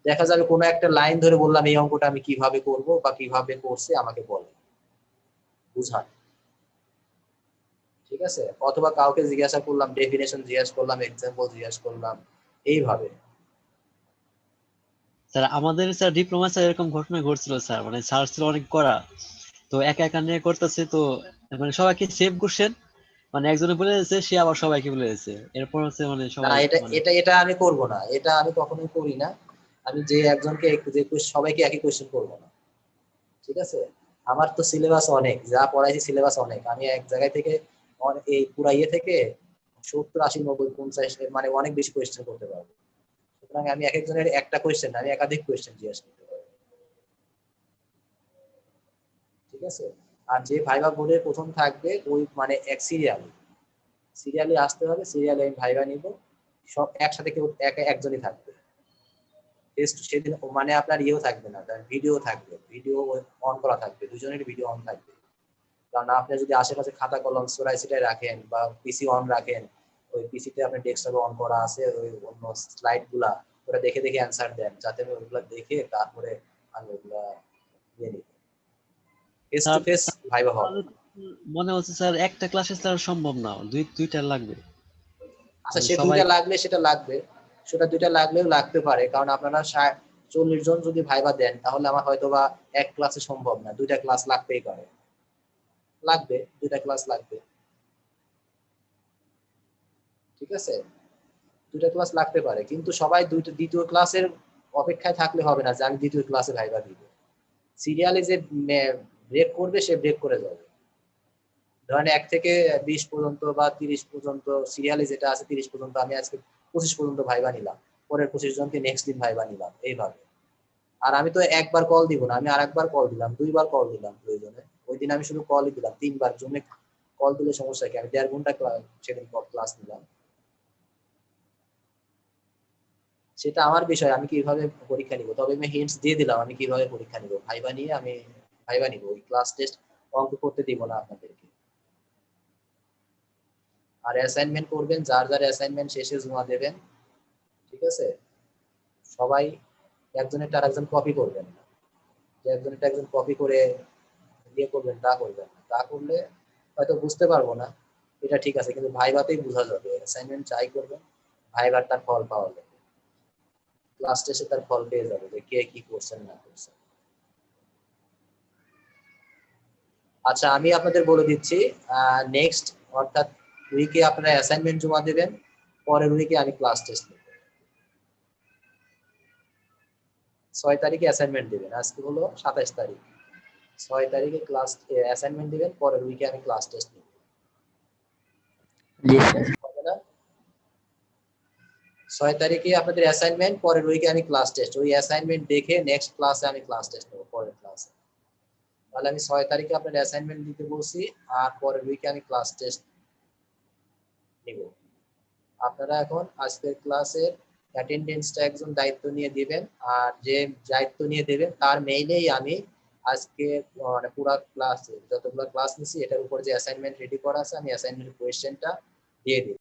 দেখা যাবে কোনো একটা লাইন ধরে বললাম এই অঙ্কটা আমি কিভাবে করব বা কিভাবে করছে আমাকে বলে বুঝান, ঠিক আছে? অথবা কাউকে জিজ্ঞাসা করলাম, ডেফিনেশন জিজ্ঞাসা করলাম, এক্সাম্পল জিজ্ঞাসা করলাম, এইভাবে। স্যার আমাদের স্যার ডিপ্লোমা স্যার এরকম ঘটনা ঘটছিল স্যার, মানে স্যার ছিল অনেক কড়া, তো একা একা নিয়ে করতেছে, তো মানে সবাইকে সেভ কোশ্চেন, মানে একজনে বলে দিয়েছে, সে আবার সবাইকে বলে দিয়েছে, এরপর হচ্ছে মানে না, সবাই এটা মানে। এটা এটা আমি করব না, এটা আমি কখনোই করি না। আমি যে একজনকে সবাইকে একই কোয়েশ্চেন করবো না, ঠিক আছে? আমার তো সিলেবাস অনেক, যা পড়াইছি সিলেবাস অনেক। আমি এক জায়গায় থেকে এই পুরা ইয়ে থেকে 70-80-90-50 মানে অনেক বেশি কোয়েশ্চেন করতে পারবো। সুতরাং আমি এক একজনের একটা কোয়েশ্চেন, আমি একাধিক কোয়েশ্চেন জিজ্ঞাসা করতে পারবো, ঠিক আছে? আর যে ভাইবা বোর্ডের প্রথম থাকবে ওই মানে এক সিরিয়ালি আসতে হবে, সিরিয়ালি আমি ভাইবা নিব। সব একসাথে কেউ একজনই থাকবে। টেস্ট সেদিন মানে আপনার ইয়েও থাকবে না, ভিডিও থাকবে, ভিডিও অন করা থাকবে, দুজনের ভিডিও অন থাকবে। কারণ আপনি যদি আশেপাশে খাতা কলম সরাই সিটাই রাখেন বা পিসি অন রাখেন, ওই পিসিতে আপনার ডেস্কটপে অন করা আছে ওই অন্য স্লাইড গুলা, ওটা দেখে দেখে অ্যান্সার দেন, যাতে আমি ওইগুলা দেখে তারপরে আমি ওইগুলা নিয়ে নিই। Face to sir face viva হবে। মনে হচ্ছে স্যার একটা ক্লাসে স্যার সম্ভব না, দুইটা লাগবে, আচ্ছা মানে সে সবাই। দুইটা লাগলে সেটা লাগবে, সেটা দুইটা লাগলেও লাগতে পারে, কারণ আপনারা 40 জন যদি ভাইবা দেন তাহলে আমার হয়তো বা এক ক্লাসে সম্ভব না, দুইটা ক্লাস লাগতেই পারে, লাগবে দুইটা ক্লাস লাগবে, ঠিক আছে? দুইটা ক্লাস লাগতে পারে, কিন্তু সবাই দ্বিতীয় ক্লাসের অপেক্ষায় থাকলে হবে না যে আমি দ্বিতীয় ক্লাসে ভাইবা দিব। সিরিয়ালে যে ব্রেক করবে সে ব্রেক করে যাবে। ধরেন 1 থেকে 20 পর্যন্ত বা 30 পর্যন্ত সিরিয়ালে যেটা আছে 30 পর্যন্ত, আমি আজকে 25 পর্যন্ত ভাইবা নিলাম, পরের 25 জনকে নেক্সট দিন ভাইবা নিলাম, এইভাবে। আর আমি তো একবার কল দিব না, আমি আরেকবার কল দিলাম, 2বার কল দিলাম প্রয়োজনে। ওই দিন আমি শুধু কলই দিলাম 3বার, জন্য কল দিলে সমস্যা কি? আমি 1.5 ঘন্টা সেদিন ক্লাস নিলাম। সেটা আমার বিষয়, আমি কিভাবে পরীক্ষা নিব। তবে আমি হিন্টস দিয়ে দিলাম আমি কিভাবে পরীক্ষা নিব। ভাইবা নিয়ে আমি ভাইবা নিব, ওই ক্লাস টেস্ট অঙ্ক করতে দিব না আপনাদেরকে। আর অ্যাসাইনমেন্ট করবেন, যার যার অ্যাসাইনমেন্ট শেষে জমা দেবেন, ঠিক আছে? সবাই একজনেরটা আরেকজন কপি করবেন না, যে একজনেরটা একজন কপি করে দিয়ে করবেন তা করবেন না। তা করলে হয়তো বুঝতে পারবো না, এটা ঠিক আছে, কিন্তু ভাইভাতেই বোঝা যাবে। অ্যাসাইনমেন্ট যাই করবেন ভাইবার তার ফল পাওয়া যাবে, ক্লাস টেস্টে তার ফল পেয়ে যাবে যে কে কি করছেন না করছেন। আচ্ছা আমি আপনাদের বলে দিচ্ছি, নেক্সট অর্থাৎ উইকে আপনারা অ্যাসাইনমেন্ট জমা দেবেন, পরের উইকে আমি ক্লাস টেস্ট নেব। 6 তারিখে অ্যাসাইনমেন্ট দিবেন, আজকে হলো 27 তারিখ, 6 তারিখে ক্লাস অ্যাসাইনমেন্ট দিবেন, পরের উইকে আমি ক্লাস টেস্ট নেব। জি স্যার। হবে না? 6 তারিখে আপনাদের অ্যাসাইনমেন্ট, পরের উইকে আমি ক্লাস টেস্ট, ওই অ্যাসাইনমেন্ট দেখে নেক্সট ক্লাসে আমি ক্লাস টেস্ট নেব পরের ক্লাসে। তাহলে আমি 6 তারিখে আপনাদের অ্যাসাইনমেন্ট দিতে বলছি, আর পরের উইকে আমি ক্লাস টেস্ট নিব। আপনারা এখন আজকের ক্লাসের অ্যাটেন্ডেন্সটা একজন দায়িত্ব নিয়ে দিবেন, আর যে দায়িত্ব নিয়ে দেবেন তার মেইলেই আমি আজকে মানে পুরো ক্লাসে যতগুলো ক্লাস নিছি এটার উপর যে অ্যাসাইনমেন্ট রেডি করা আছে আমি অ্যাসাইনমেন্ট কোয়েশ্চেনটা দিয়ে দিই।